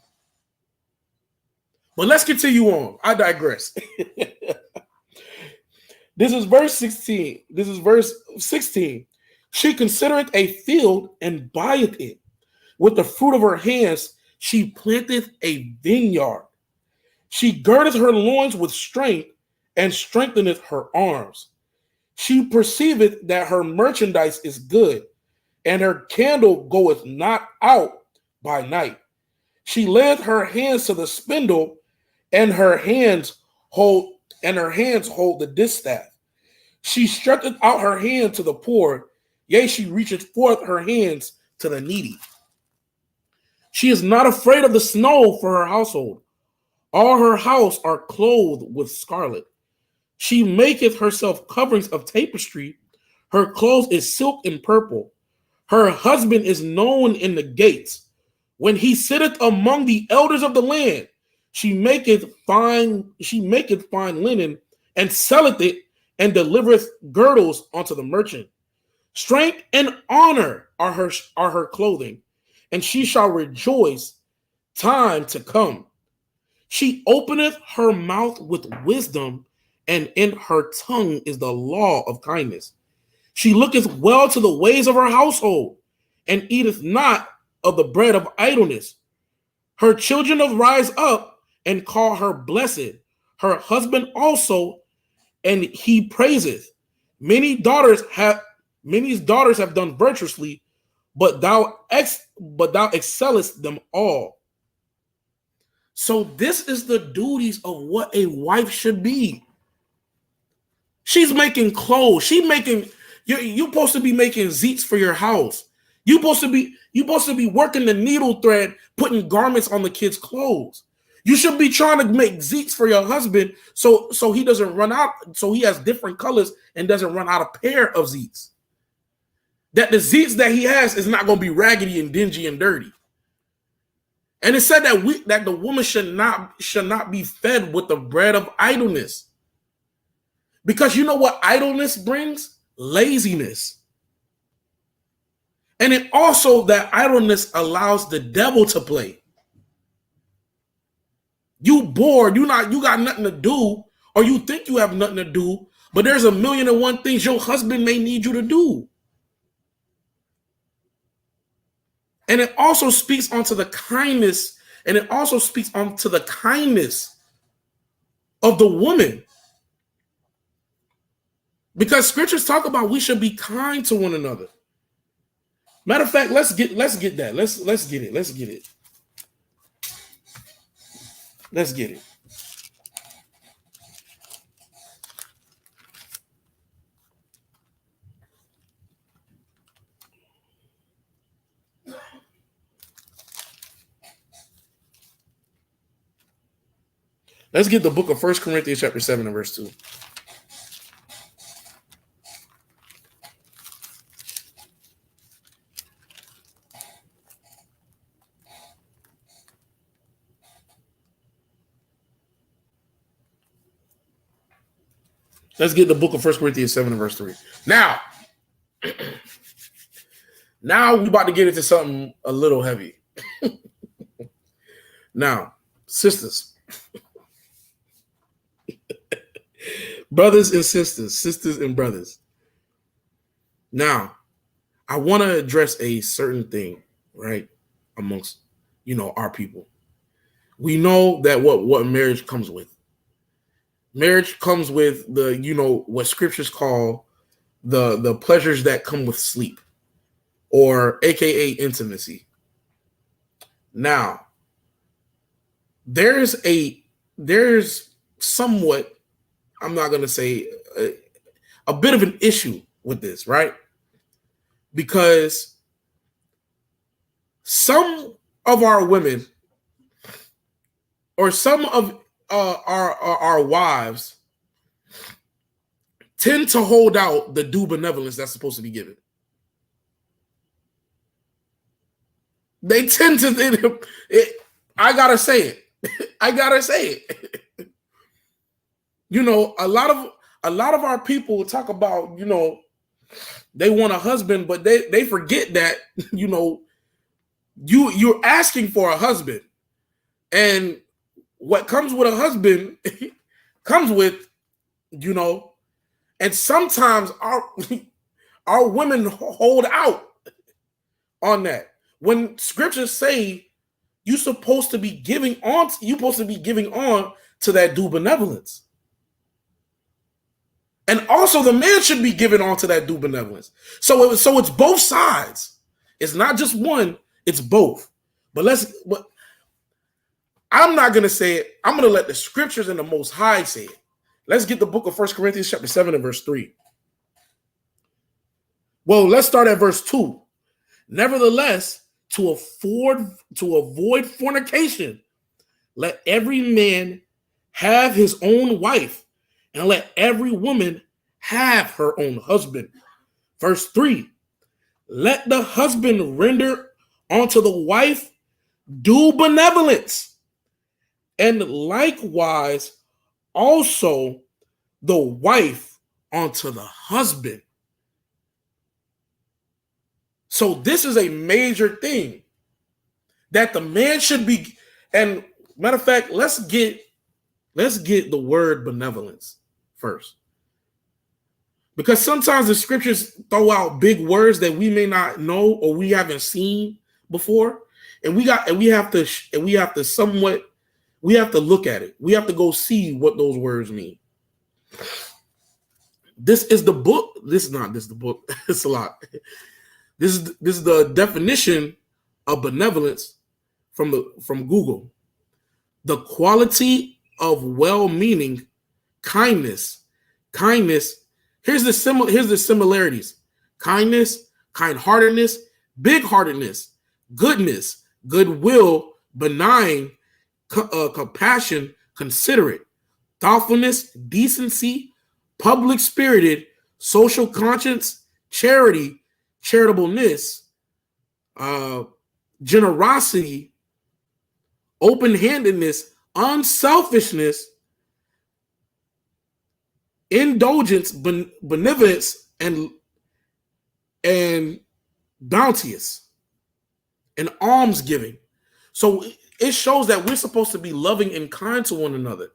Speaker 9: But let's continue on. I digress. This is verse 16. This is verse 16. She considereth a field and buyeth it. With the fruit of her hands, she planteth a vineyard. She girdeth her loins with strength and strengtheneth her arms. She perceiveth that her merchandise is good, and her candle goeth not out by night. She layeth her hands to the spindle, and her hands hold the distaff. She stretcheth out her hand to the poor, yea, she reacheth forth her hands to the needy. She is not afraid of the snow for her household. All her house are clothed with scarlet. She maketh herself coverings of tapestry. Her clothes is silk and purple. Her husband is known in the gates. When he sitteth among the elders of the land, she maketh fine linen and selleth it and delivereth girdles unto the merchant. Strength and honor are her clothing, and she shall rejoice time to come. She openeth her mouth with wisdom, and in her tongue is the law of kindness. She looketh well to the ways of her household, and eateth not of the bread of idleness. Her children rise up and call her blessed. Her husband also, and he praiseth. Many daughters have done virtuously, but thou excellest them all. So this is the duties of what a wife should be. She's making clothes. You're supposed to be making zeets for your house. You're supposed to be working the needle thread, putting garments on the kids' clothes. You should be trying to make zeets for your husband so he doesn't run out, so he has different colors and doesn't run out of pair of zeets. That the zeets that he has is not going to be raggedy and dingy and dirty. And it said that the woman should not be fed with the bread of idleness. Because you know what idleness brings? Laziness. And it also, that idleness allows the devil to play. You bored, you got nothing to do, or you think you have nothing to do, but there's 1,000,001 things your husband may need you to do. And it also speaks onto the kindness, of the woman. Because scriptures talk about we should be kind to one another. Matter of fact, let's get that. Let's get it. Let's get it. Let's get the book of 1 Corinthians chapter 7 and verse 2. Let's get the book of 1 Corinthians 7 and verse 3. Now we're about to get into something a little heavy. Now, sisters, brothers and sisters and brothers, Now, I want to address a certain thing, right, amongst, our people. We know that what marriage comes with. Marriage comes with the, what scriptures call the pleasures that come with sleep, or AKA intimacy. Now, there's somewhat, I'm not going to say a bit of an issue with this, right? Because some of our women or some of our wives tend to hold out the due benevolence that's supposed to be given. They tend to, I gotta say it. I gotta say it. A lot of our people talk about, they want a husband, but they forget that, you're asking for a husband. And what comes with a husband comes with, and sometimes our women hold out on that. When scriptures say you're supposed to be giving on to that due benevolence. And also the man should be giving on to that due benevolence. So it's both sides. It's not just one, it's both. But I'm not going to say it. I'm going to let the scriptures and the Most High say it. Let's get the book of 1 Corinthians chapter 7 and verse 3. Well, let's start at verse 2. Nevertheless, to avoid fornication, let every man have his own wife, and let every woman have her own husband. Verse 3, let the husband render unto the wife due benevolence, and likewise also the wife unto the husband. So this is a major thing that the man should be. And matter of fact, let's get the word benevolence first, because sometimes the scriptures throw out big words that we may not know or we haven't seen before, and we have to look at it. We have to go see what those words mean. This is the book. This is the book. It's a lot. This is the definition of benevolence from Google. The quality of well-meaning, kindness. Here's the similarities: kindness, kind-heartedness, big-heartedness, goodness, goodwill, benign, compassion, considerate, thoughtfulness, decency, public-spirited, social conscience, charity, charitableness, generosity, open-handedness, unselfishness, indulgence, benevolence, and bounteous, and almsgiving. So it shows that we're supposed to be loving and kind to one another,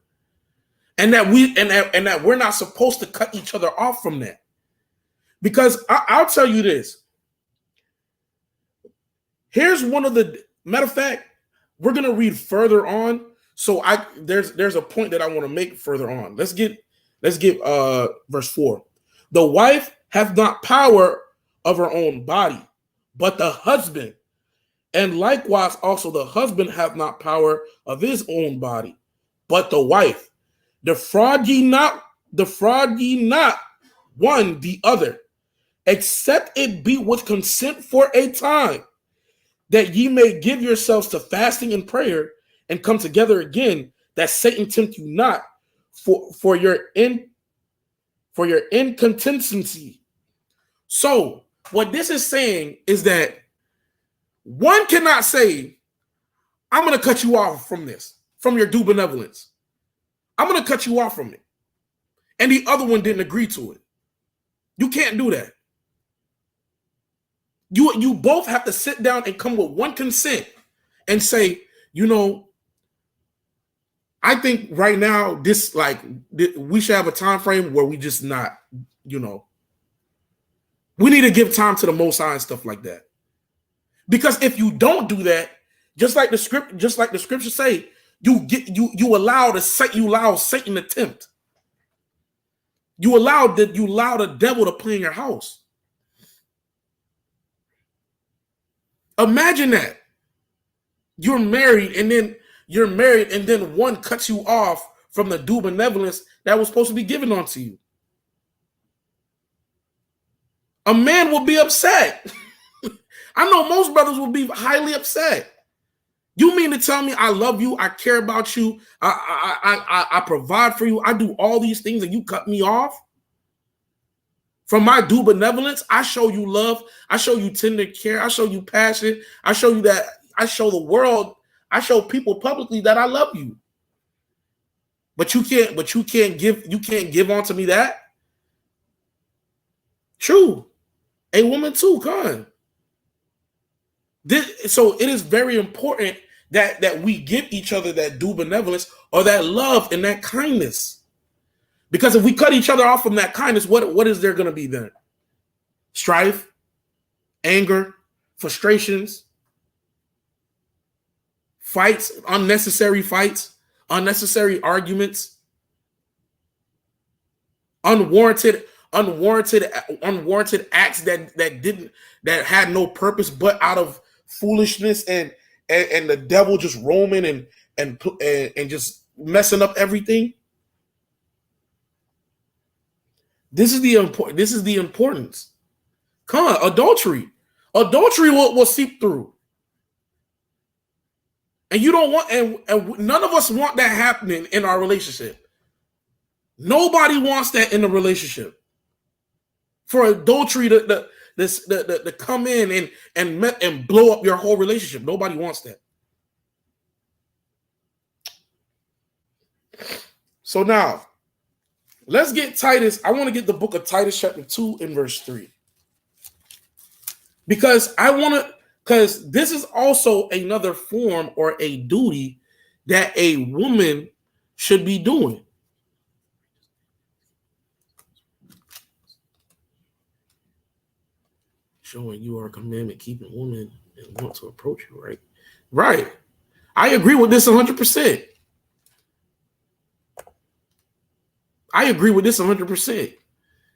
Speaker 9: and that we're not supposed to cut each other off from that. Because I'll tell you this. Here's one of the matter of fact, we're gonna read further on. So there's a point that I want to make further on. Let's get verse 4. The wife hath not power of her own body, but the husband, and likewise also the husband hath not power of his own body, but the wife. Defraud ye not one the other, except it be with consent for a time, that ye may give yourselves to fasting and prayer, and come together again, that Satan tempt you not for your incontinency. So what this is saying is that one cannot say, I'm going to cut you off from this, from your due benevolence. I'm going to cut you off from it. And the other one didn't agree to it. You can't do that. You both have to sit down and come with one consent and say, I think right now we should have a time frame where we just not, We need to give time to the Most High and stuff like that. Because if you don't do that, just like the scriptures say, you allow Satan to tempt. You allow the devil to play in your house. Imagine that. You're married and then one cuts you off from the due benevolence that was supposed to be given onto you. A man will be upset. I know most brothers will be highly upset. You mean to tell me I love you, I care about you, I provide for you, I do all these things and you cut me off? From my due benevolence, I show you love, I show you tender care, I show you passion, I show the world, I show people publicly that I love you. But you can't give onto me that. True. A woman too, come on. So it is very important that we give each other that due benevolence or that love and that kindness. Because if we cut each other off from that kindness, what is there going to be then? Strife, anger, frustrations, fights, unnecessary arguments, unwarranted acts that had no purpose but out of foolishness and the devil just roaming and just messing up everything. This is the importance. Come on, adultery will seep through, and you don't want, and none of us want that happening in our relationship. Nobody wants that in a relationship. For adultery to come in and blow up your whole relationship. Nobody wants that. So now, let's get Titus. I want to get the book of Titus chapter 2 and verse 3. Because this is also another form or a duty that a woman should be doing. Showing you are a commandment keeping woman and want to approach you, right? Right. I agree with this 100%. I agree with this 100%.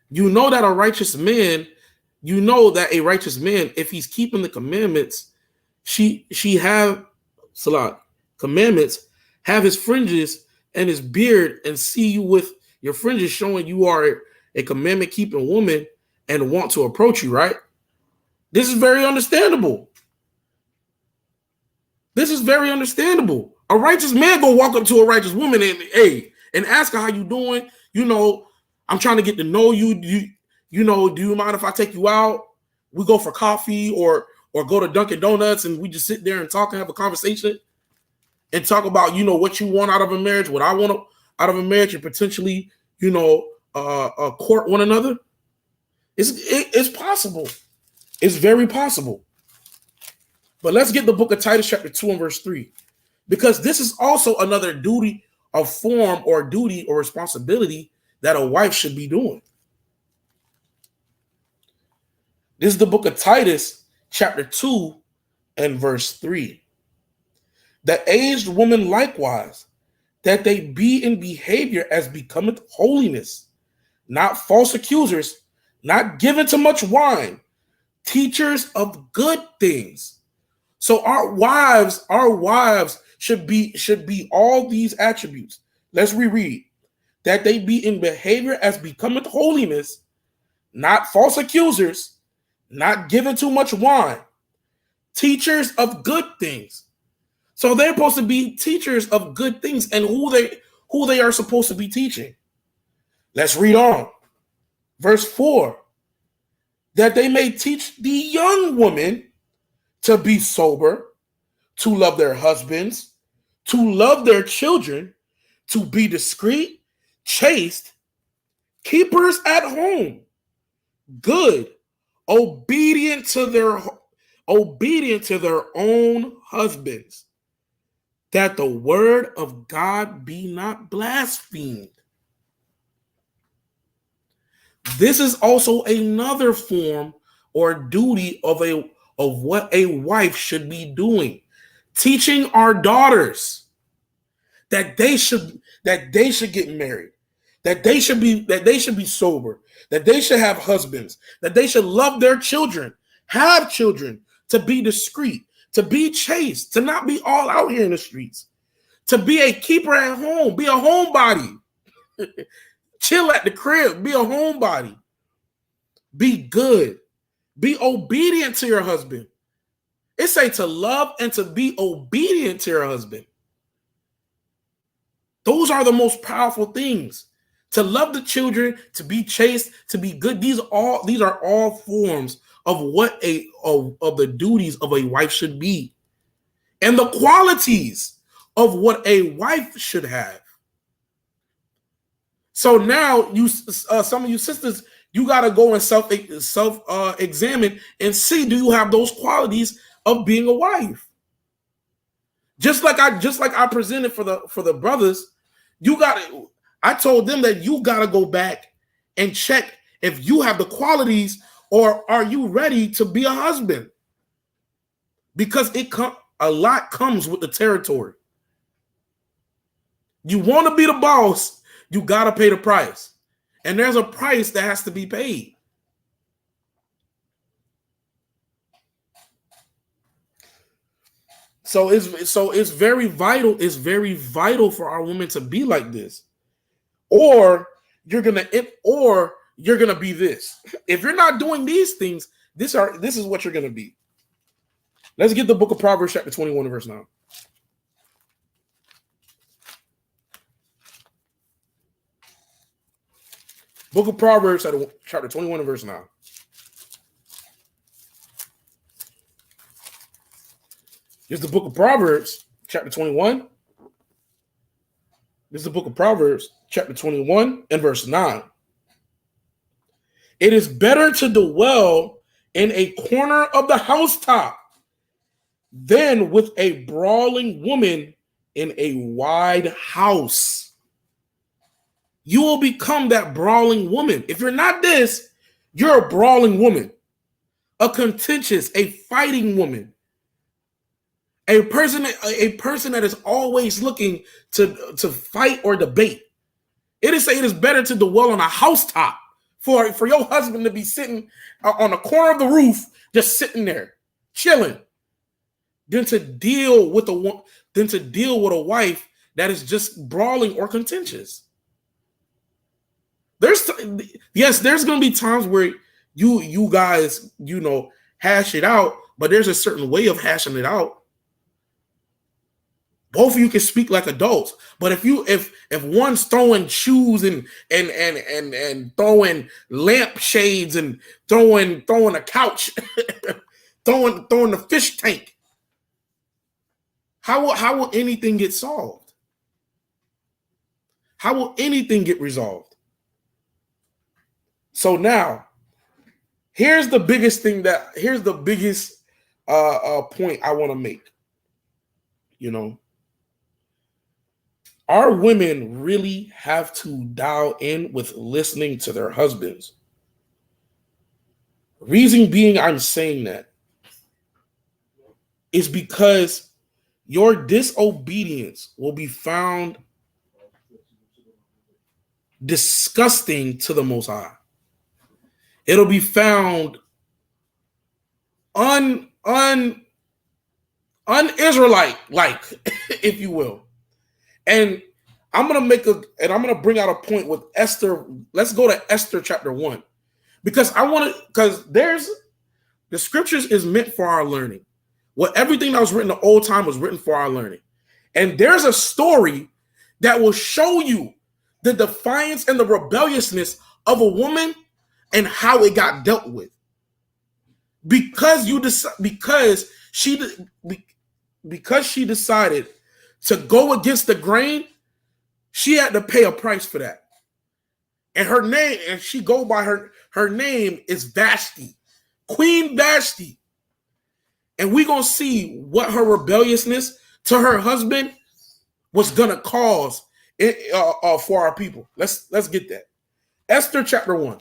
Speaker 9: You know that a righteous man, if he's keeping the commandments, she have Salat commandments, have his fringes and his beard, and see you with your fringes showing you are a commandment keeping woman and want to approach you, right? This is very understandable. A righteous man gonna walk up to a righteous woman and ask her how you doing. You know, I'm trying to get to know you. Do you mind if I take you out? We go for coffee or go to Dunkin' Donuts and we just sit there and talk and have a conversation and talk about, what you want out of a marriage, what I want out of a marriage, and potentially, court one another. It's possible. It's very possible. But let's get the book of Titus chapter 2 and verse 3. Because this is also another duty of form or duty or responsibility that a wife should be doing. This is the book of Titus chapter 2 and verse 3. The aged woman likewise, that they be in behavior as becometh holiness, not false accusers, not given to much wine, teachers of good things. So our wives should be all these attributes. Let's reread. That they be in behavior as becometh holiness, not false accusers, not given too much wine, teachers of good things. So they're supposed to be teachers of good things, and who they are supposed to be teaching. Let's read on. Verse 4. That they may teach the young women to be sober, to love their husbands, to love their children, to be discreet, chaste, keepers at home, good, obedient to their own husbands, that the word of God be not blasphemed. This is also another form or duty of what a wife should be doing. Teaching our daughters that they should get married, that they should be sober, that they should have husbands, that they should love their children, have children, to be discreet, to be chaste, to not be all out here in the streets, to be a keeper at home, be a homebody, chill at the crib, be a homebody, be good, be obedient to your husband. It say to love and to be obedient to your husband. Those are the most powerful things. To love the children, to be chaste, to be good. These are all forms of what of the duties of a wife should be, and the qualities of what a wife should have. So now you, some of you sisters, you got to go and self examine and see, do you have those qualities of being a wife? Just like I presented for the brothers, I told them that you got to go back and check if you have the qualities, or are you ready to be a husband? Because a lot comes with the territory. You want to be the boss, you got to pay the price. And there's a price that has to be paid. So it's very vital. It's very vital for our women to be like this, or you're gonna be this. If you're not doing these things, this is what you're gonna be. Let's get the book of Proverbs, chapter 21, verse 9. Book of Proverbs, chapter 21, verse 9. Here's the book of Proverbs, chapter 21. This is the book of Proverbs, chapter 21, and verse 9. It is better to dwell in a corner of the housetop than with a brawling woman in a wide house. You will become that brawling woman. If you're not this, you're a brawling woman, a contentious, a fighting woman. A person that is always looking to fight or debate. It is better to dwell on a housetop for your husband to be sitting on the corner of the roof, just sitting there, chilling, than to deal with a wife that is just brawling or contentious. There's going to be times where you guys, hash it out, but there's a certain way of hashing it out. Both of you can speak like adults, but if one's throwing shoes and throwing lamp shades and throwing a couch, throwing the fish tank, how will anything get solved? How will anything get resolved? So now, here's the biggest point I want to make. Our women really have to dial in with listening to their husbands. Reason being I'm saying that is because your disobedience will be found disgusting to the Most High. It'll be found un-Israelite-like, if you will. And I'm gonna bring out a point with Esther. Let's go to Esther chapter 1. Because the scriptures is meant for our learning. Everything that was written in the old time was written for our learning. And there's a story that will show you the defiance and the rebelliousness of a woman and how it got dealt with. Because she decided to go against the grain, she had to pay a price for that. And her name, and she go by her name is Vashti, Queen Vashti. And we're going to see what her rebelliousness to her husband was going to cause for our people. Let's get that. Esther chapter 1.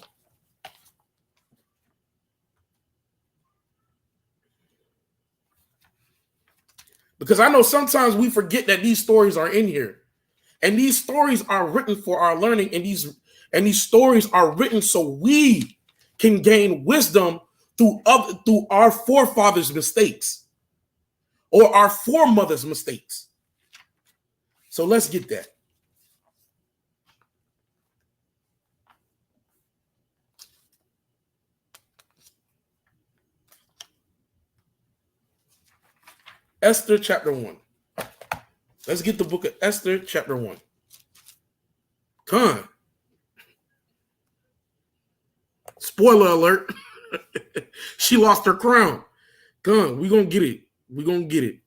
Speaker 9: Because I know sometimes we forget that these stories are in here. And these stories are written for our learning, and these stories are written so we can gain wisdom through our forefathers' mistakes or our foremothers' mistakes. So let's get that. Esther chapter 1. Let's get the book of Esther chapter 1. Come on. Spoiler alert. She lost her crown. Come on. We're going to get it. We're going to get it.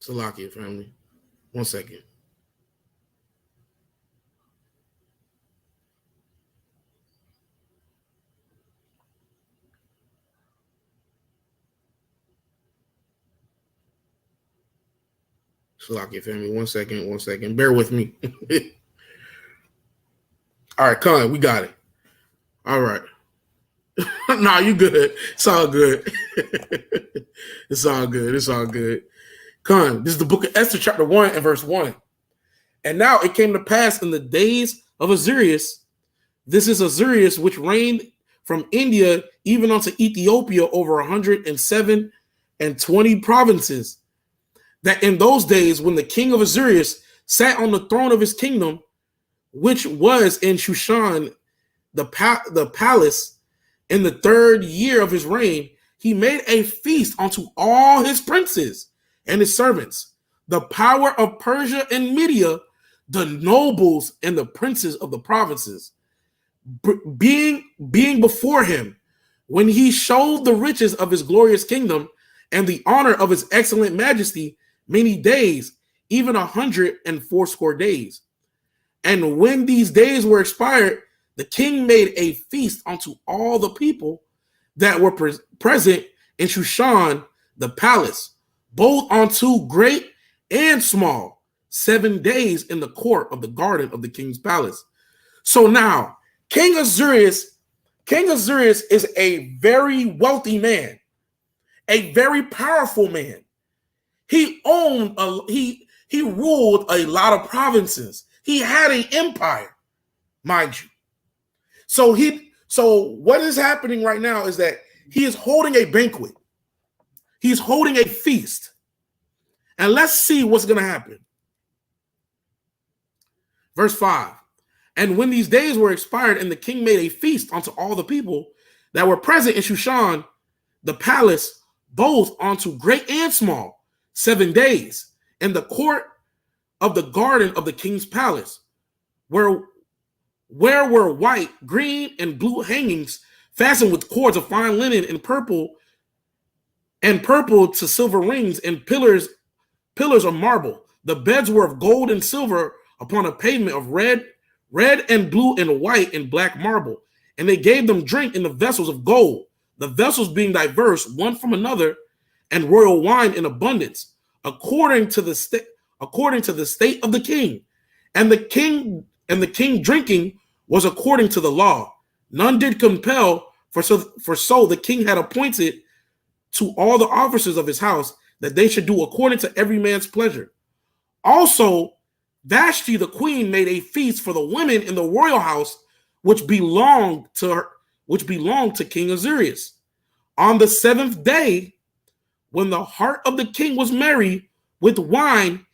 Speaker 9: Salakia family. 1 second. Salakia family. 1 second. 1 second. Bear with me. All right, come on. We got it. All right. Nah, you good. It's all good. It's all good. It's all good. Come on. This is the book of Esther, chapter 1 and verse 1. And now it came to pass in the days of Azarias. This is Azarias, which reigned from India even unto Ethiopia over 107 and 20 provinces. That in those days, when the king of Azarias sat on the throne of his kingdom, which was in Shushan, the palace, in the 3rd year of his reign, he made a feast unto all his princes and his servants, the power of Persia and Media, the nobles and the princes of the provinces, being before him, when he showed the riches of his glorious kingdom and the honor of his excellent majesty many days, even 180 days. And when these days were expired, the king made a feast unto all the people that were present in Shushan, the palace, both unto great and small, 7 days in the court of the garden of the king's palace. So now, King Azarias is a very wealthy man, a very powerful man. He owned he ruled a lot of provinces. He had an empire, mind you. So what is happening right now is that he is holding a banquet. He's holding a feast. And let's see what's going to happen. Verse 5. And when these days were expired, and the king made a feast unto all the people that were present in Shushan, the palace, both unto great and small, 7 days, in the court of the garden of the king's palace, where were white, green, and blue hangings fastened with cords of fine linen and purple to silver rings, and pillars of marble. The beds were of gold and silver upon a pavement of red and blue and white and black marble. And they gave them drink in the vessels of gold, the vessels being diverse one from another, and royal wine in abundance, according to the state of the king. And the king drinking was according to the law. None did compel, for so the king had appointed to all the officers of his house that they should do according to every man's pleasure. Also, Vashti the queen made a feast for the women in the royal house, which belonged to King Azarias. On the 7th day, when the heart of the king was merry with wine,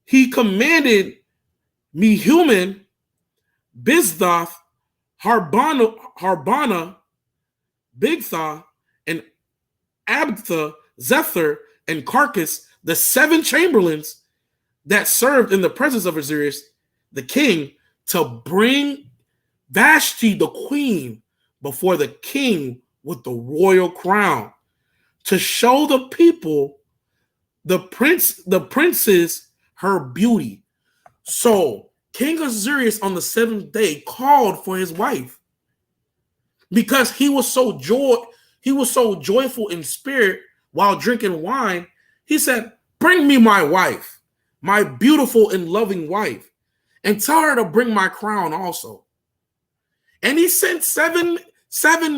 Speaker 9: he commanded Mehuman, Biztha, Harbana, Bigtha, and Abtha, Zephyr, and Carcass, the 7 chamberlains that served in the presence of Azarias, the king, to bring Vashti the queen before the king with the royal crown, to show the people, the princes, her beauty. So King Azarias on the 7th day called for his wife, because he was so joyful in spirit while drinking wine. He said, "Bring me my wife, my beautiful and loving wife, and tell her to bring my crown also." And he sent seven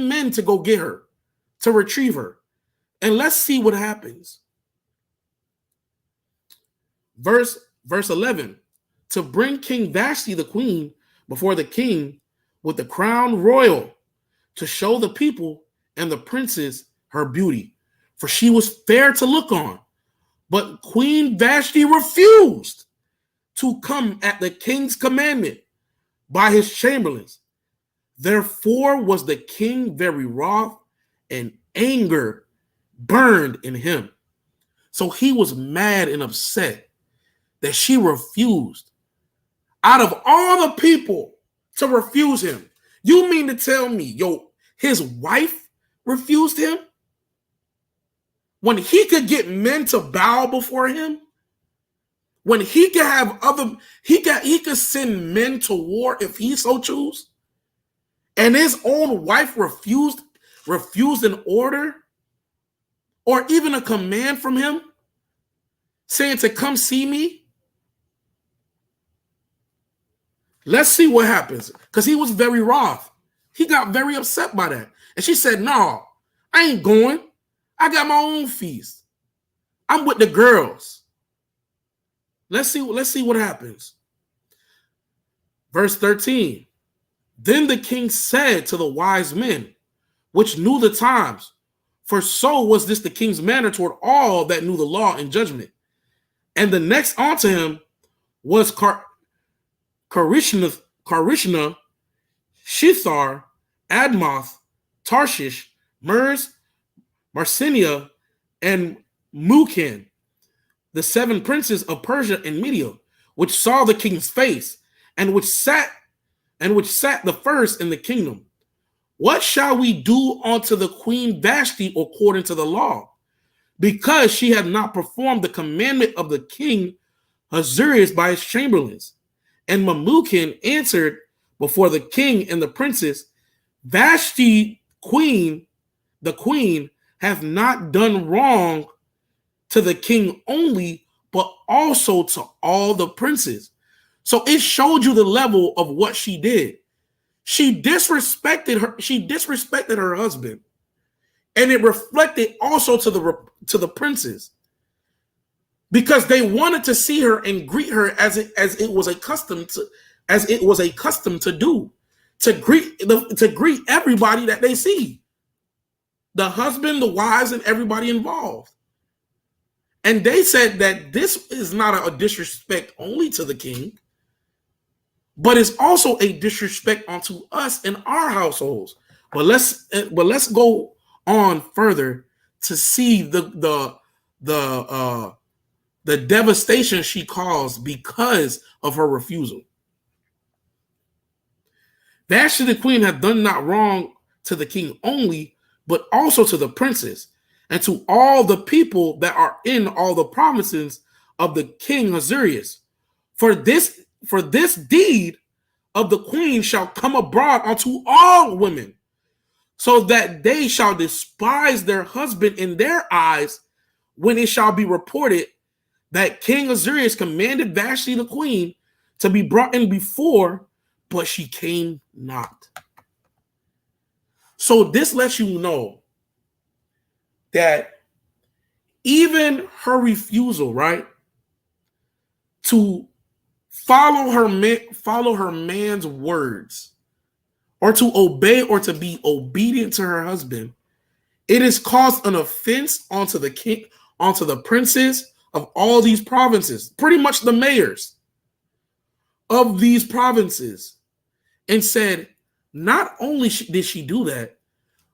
Speaker 9: men to go get her, to retrieve her. And let's see what happens. Verse 11, to bring King Vashti the queen before the king with the crown royal, to show the people and the princes her beauty, for she was fair to look on. But Queen Vashti refused to come at the king's commandment by his chamberlains. Therefore was the king very wroth, and anger burned in him. So he was mad and upset that she refused. Out of all the people to refuse him, you mean to tell me, his wife refused him? When he could get men to bow before him? When he could have he could send men to war if he so choose? And his own wife refused an order or even a command from him saying to come see me? Let's see what happens, because he was very wroth. He got very upset by that. And she said, no, I ain't going. I got my own feast. I'm with the girls. Let's see what happens. Verse 13. Then the king said to the wise men, which knew the times, for so was this the king's manner toward all that knew the law and judgment. And the next unto him was Karishna, Shithar, Admoth, Tarshish, Marsinia, and Mukin, the 7 princes of Persia and Media, which saw the king's face, and which sat the first in the kingdom. What shall we do unto the queen Vashti according to the law? Because she had not performed the commandment of the king Ahasuerus by his chamberlains. And Memucan answered before the king and the princes, Vashti, the queen, hath not done wrong to the king only, but also to all the princes. So it showed you the level of what she did. She disrespected her husband, and it reflected also to the princes, because they wanted to see her and greet her as it was a custom to do, to greet everybody that they see, the husband, the wives, and everybody involved. And they said that this is not a disrespect only to the king, but it's also a disrespect unto us in our households. But let's go on further to see the devastation she caused because of her refusal. Vashti the queen had done not wrong to the king only, but also to the princes and to all the people that are in all the provinces of the king Ahasuerus. For this deed of the queen shall come abroad unto all women, so that they shall despise their husband in their eyes, when it shall be reported that King Ahasuerus commanded Vashti the queen to be brought in before, but she came not. So this lets you know that even her refusal, right, to follow her man's words, or to obey or to be obedient to her husband, it has caused an offense onto the king, onto the princes of all these provinces, pretty much the mayors of these provinces, and said, not only did she do that,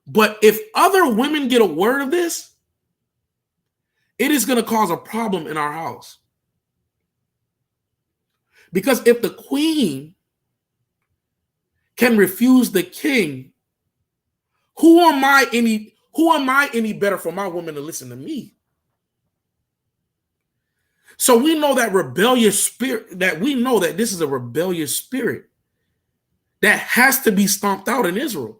Speaker 9: but if other women get a word of this, it is going to cause a problem in our house. Because if the queen can refuse the king, who am I any better for my woman to listen to me? So we know that rebellious spirit, that we know that this is a rebellious spirit that has to be stomped out in Israel.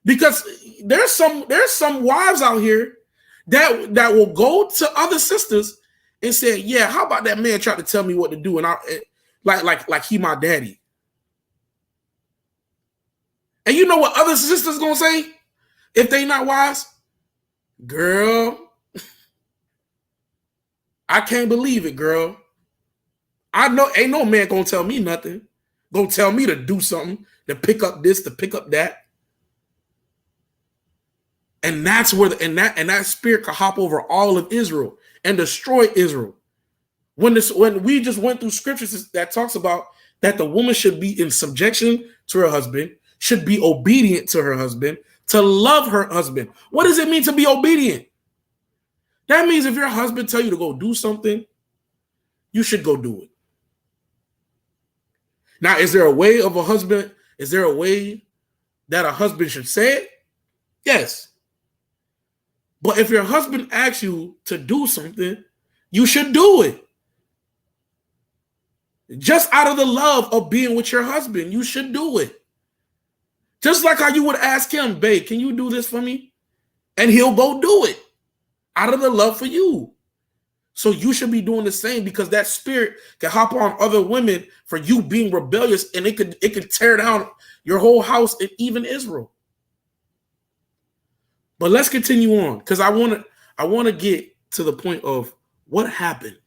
Speaker 9: Because there's some wives out here that will go to other sisters and say, yeah, how about that man trying to tell me what to do, and I like he my daddy. And you know what other sisters gonna say if they not wise? Girl, I can't believe it, girl. I know ain't no man gonna tell me nothing. Gonna tell me to do something, to pick up this, to pick up that. And that's where that spirit could hop over all of Israel and destroy Israel. When we just went through scriptures that talks about that the woman should be in subjection to her husband, should be obedient to her husband, to love her husband. What does it mean to be obedient? That means if your husband tell you to go do something, you should go do it. Now, is there a way that a husband should say it? Yes. But if your husband asks you to do something, you should do it. Just out of the love of being with your husband, you should do it. Just like how you would ask him, babe, can you do this for me? And he'll go do it out of the love for you. So you should be doing the same, because that spirit can hop on other women for you being rebellious, and it could tear down your whole house and even Israel. But let's continue on, because I want to get to the point of what happened.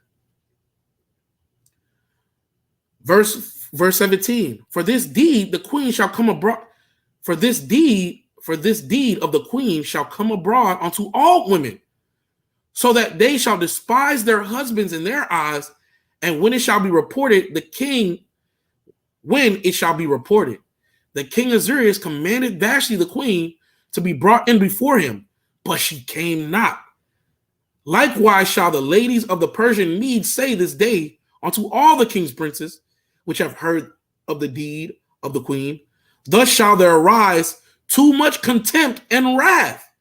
Speaker 9: Verse 17. For this deed the queen shall come abroad. For this deed of the queen shall come abroad unto all women, so that they shall despise their husbands in their eyes, and when it shall be reported, the king Ahasuerus commanded Vashti the queen to be brought in before him, but she came not. Likewise shall the ladies of the Persian Medes say this day unto all the king's princes, which have heard of the deed of the queen, thus shall there arise too much contempt and wrath.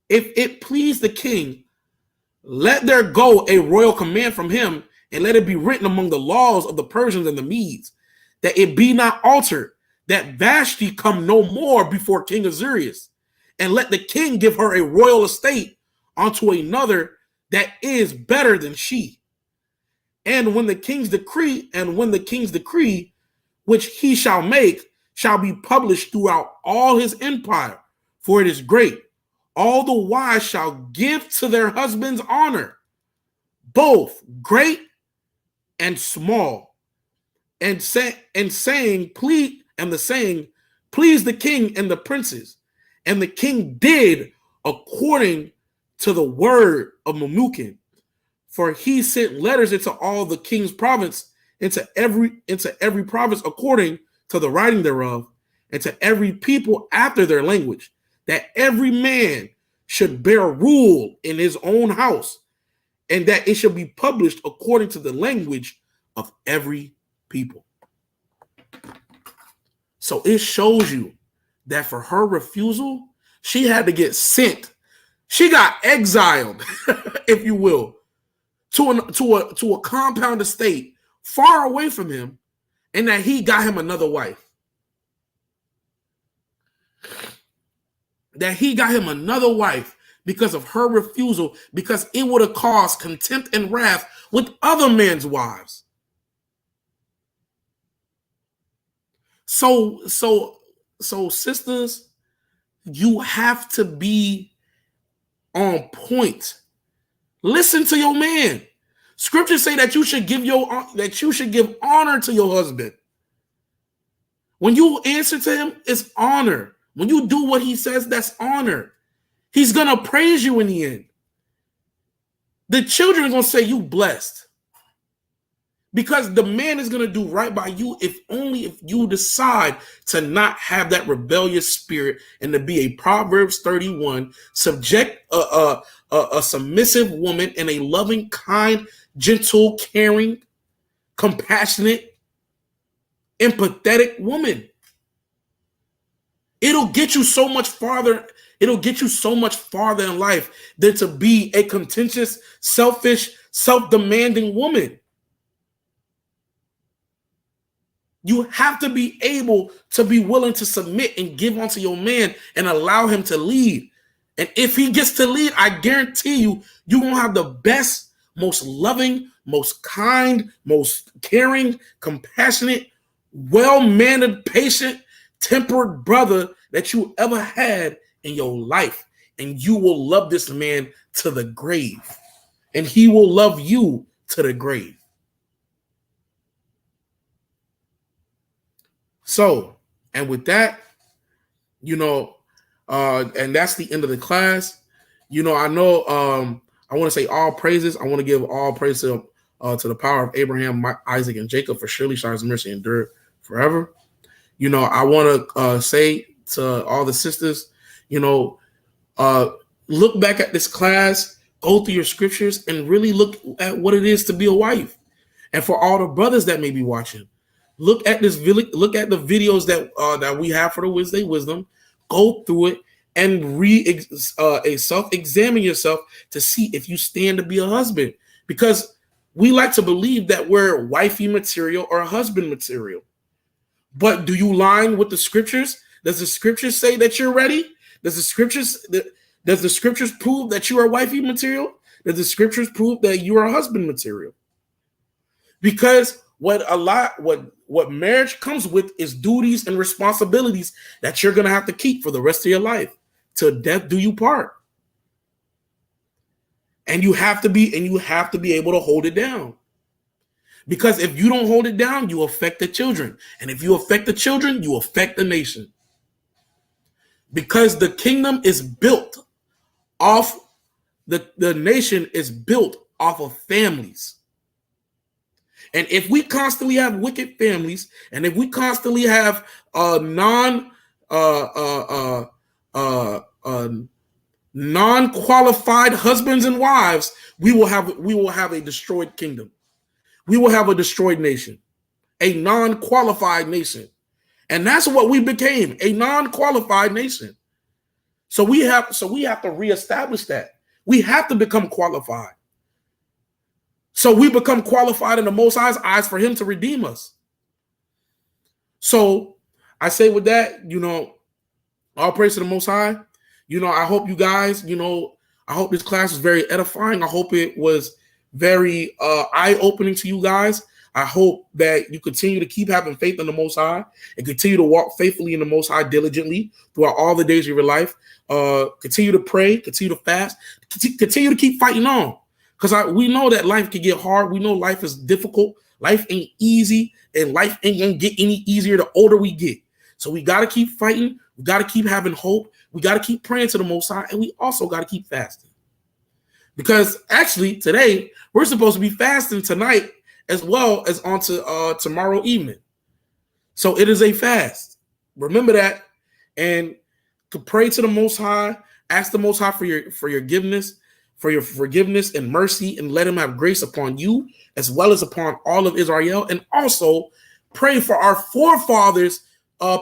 Speaker 9: If it please the king, let there go a royal command from him, and let it be written among the laws of the Persians and the Medes, that it be not altered, that Vashti come no more before King Ahasuerus, and let the king give her a royal estate unto another that is better than she. And when the king's decree, which he shall make, shall be published throughout all his empire, for it is great, all the wives shall give to their husbands honor, both great and small, and saying please the king and the princes. And the king did according to the word of Memucan, for he sent letters into all the king's province, into every province according to the writing thereof, and to every people after their language, that every man should bear rule in his own house, and that it should be published according to the language of every people. So it shows you that for her refusal, she had to get sent. She got exiled, if you will, to a compound estate far away from him, and that he got him another wife. That he got him another wife because of her refusal, because it would have caused contempt and wrath with other men's wives. So sisters, you have to be on point. Listen to your man. Scriptures say that you should give honor to your husband. When you answer to him, it's honor. When you do what he says, that's honor. He's gonna praise you in the end. The children are gonna say you blessed, because the man is gonna do right by you if you decide to not have that rebellious spirit and to be a Proverbs 31 a submissive woman and a loving, kind, gentle, caring, compassionate, empathetic woman. It'll get you so much farther. It'll get you so much farther in life than to be a contentious, selfish, self-demanding woman. You have to be able to be willing to submit and give onto your man and allow him to lead. And if he gets to lead, I guarantee you, you're going to have the best, most loving, most kind, most caring, compassionate, well-mannered, patient, tempered brother that you ever had in your life. And you will love this man to the grave. And he will love you to the grave. So, and with that, and that's the end of the class. I know I want to say all praises. I want to give all praise to the power of Abraham, Isaac, and Jacob, for surely shall his mercy endure forever. I want to say to all the sisters, look back at this class, go through your scriptures, and really look at what it is to be a wife. And for all the brothers that may be watching, look at the videos that we have for the Wednesday Wisdom. Go through it and self-examine yourself to see if you stand to be a husband. Because we like to believe that we're wifey material or husband material. But do you line with the scriptures? Does the scriptures say that you're ready? Does the scriptures prove that you are wifey material? Does the scriptures prove that you are husband material? Because what marriage comes with is duties and responsibilities that you're going to have to keep for the rest of your life. Till death do you part. And you have to be able to hold it down. Because if you don't hold it down, you affect the children. And if you affect the children, you affect the nation. Because the kingdom is built off, the nation is built off of families. And if we constantly have wicked families, and if we constantly have non-qualified husbands and wives, we will have a destroyed kingdom. We will have a destroyed nation, a non-qualified nation. And that's what we became, a non-qualified nation. So we have to reestablish that. We have to become qualified. So we become qualified in the Most High's eyes for him to redeem us. So I say with that, all praise to the Most High. I hope you guys, I hope this class was very edifying. I hope it was very eye-opening to you guys. I hope that you continue to keep having faith in the Most High and continue to walk faithfully in the Most High diligently throughout all the days of your life. Continue to pray, continue to fast, continue to keep fighting on. Because we know that life can get hard. We know life is difficult. Life ain't easy, and life ain't going to get any easier the older we get. So we got to keep fighting. We got to keep having hope. We got to keep praying to the Most High, and we also got to keep fasting. Because actually, today, we're supposed to be fasting tonight as well as on to tomorrow evening. So it is a fast. Remember that, and to pray to the Most High, ask the Most High for your forgiveness and mercy, and let him have grace upon you as well as upon all of Israel. And also pray for our forefathers'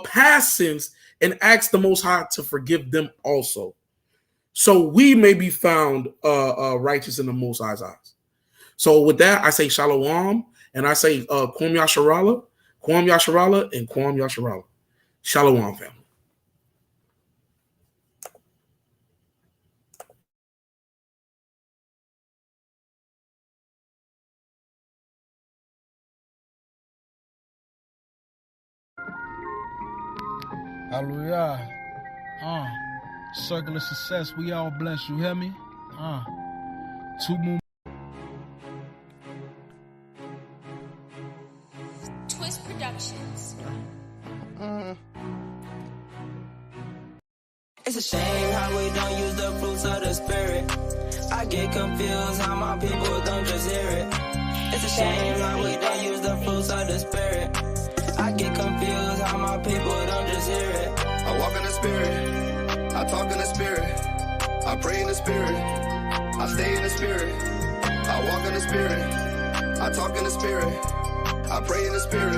Speaker 9: past sins and ask the Most High to forgive them also, so we may be found righteous in the Most High's eyes. So with that, I say Shalom, and I say Kwam Yasharallah, and Kwam Yasharallah. Shalom, family.
Speaker 7: Hallelujah. Circle of success. We all bless. You hear me? Two more.
Speaker 10: Twist Productions.
Speaker 5: It's a shame how we don't use the fruits of the spirit. I get confused how my people don't just hear it. It's a shame how we don't use the fruits of the spirit. I get confused how my people don't just hear it.
Speaker 11: I walk in the spirit, I talk in the spirit, I pray in the spirit, I stay in the spirit. I walk in the spirit, I talk in the spirit, I pray in the spirit,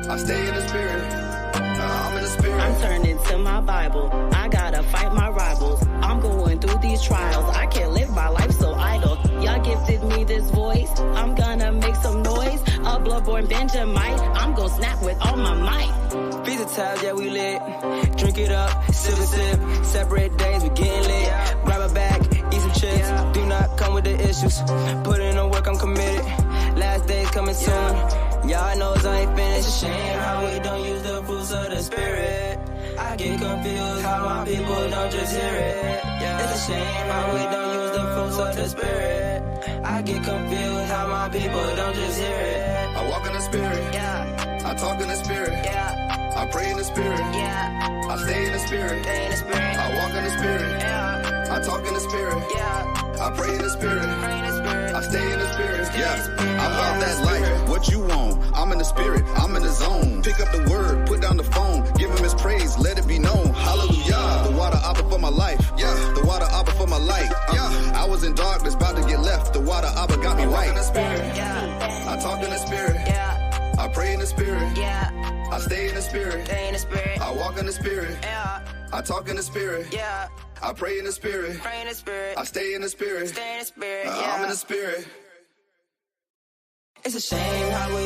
Speaker 11: I stay in the spirit. I'm in the spirit.
Speaker 12: I'm turning to my Bible, I gotta fight my rivals. I'm going through these trials, I can't live my life so idle. Y'all gifted me this voice, I'm gonna make some noise. A bloodborne Benjamite, I'm gonna snap with all my might.
Speaker 5: Feast of times, yeah, we lit. Drink it up, sip and sip. Separate days, we getting lit. Grab a bag, eat some chips. Do not come with the issues. Put in the work, I'm committed. Last days coming soon. Y'all knows I ain't finished. It's a shame how we don't use the fruits of the spirit. I get confused how my people don't just hear it. Yeah. It's a shame how we don't use the fruits of the spirit. I get confused how my people don't just hear it.
Speaker 11: I walk in the spirit.
Speaker 5: Yeah.
Speaker 11: I talk in the spirit.
Speaker 5: Yeah.
Speaker 11: I pray in the spirit.
Speaker 5: Yeah.
Speaker 11: I stay in the spirit.
Speaker 5: Stay in the spirit.
Speaker 11: I walk in the spirit.
Speaker 5: Yeah.
Speaker 11: I talk in the spirit.
Speaker 5: Yeah.
Speaker 11: I pray in the spirit.
Speaker 5: Pray in the spirit.
Speaker 11: I stay in the spirit.
Speaker 5: Yeah.
Speaker 11: I'm about that life. What you want? I'm in the spirit. I'm in the zone. Pick up the word. Put down the phone. Give him his praise. Let it be known. Hallelujah. The water Abba for my life. Yeah. The water Abba for my light. Yeah. I was in darkness, about to get left. The water Abba got me right. I walk in the spirit.
Speaker 5: Yeah.
Speaker 11: I talk in the spirit.
Speaker 5: Yeah.
Speaker 11: I pray in the spirit.
Speaker 5: Yeah.
Speaker 11: I stay in the spirit.
Speaker 5: Stay in the spirit.
Speaker 11: I walk in the spirit.
Speaker 5: Yeah.
Speaker 11: I talk in the spirit.
Speaker 5: Yeah.
Speaker 11: I pray in the spirit.
Speaker 5: Pray in the spirit.
Speaker 11: I stay in the spirit.
Speaker 5: Stay in the spirit.
Speaker 11: I'm in the spirit.
Speaker 5: It's a shame how we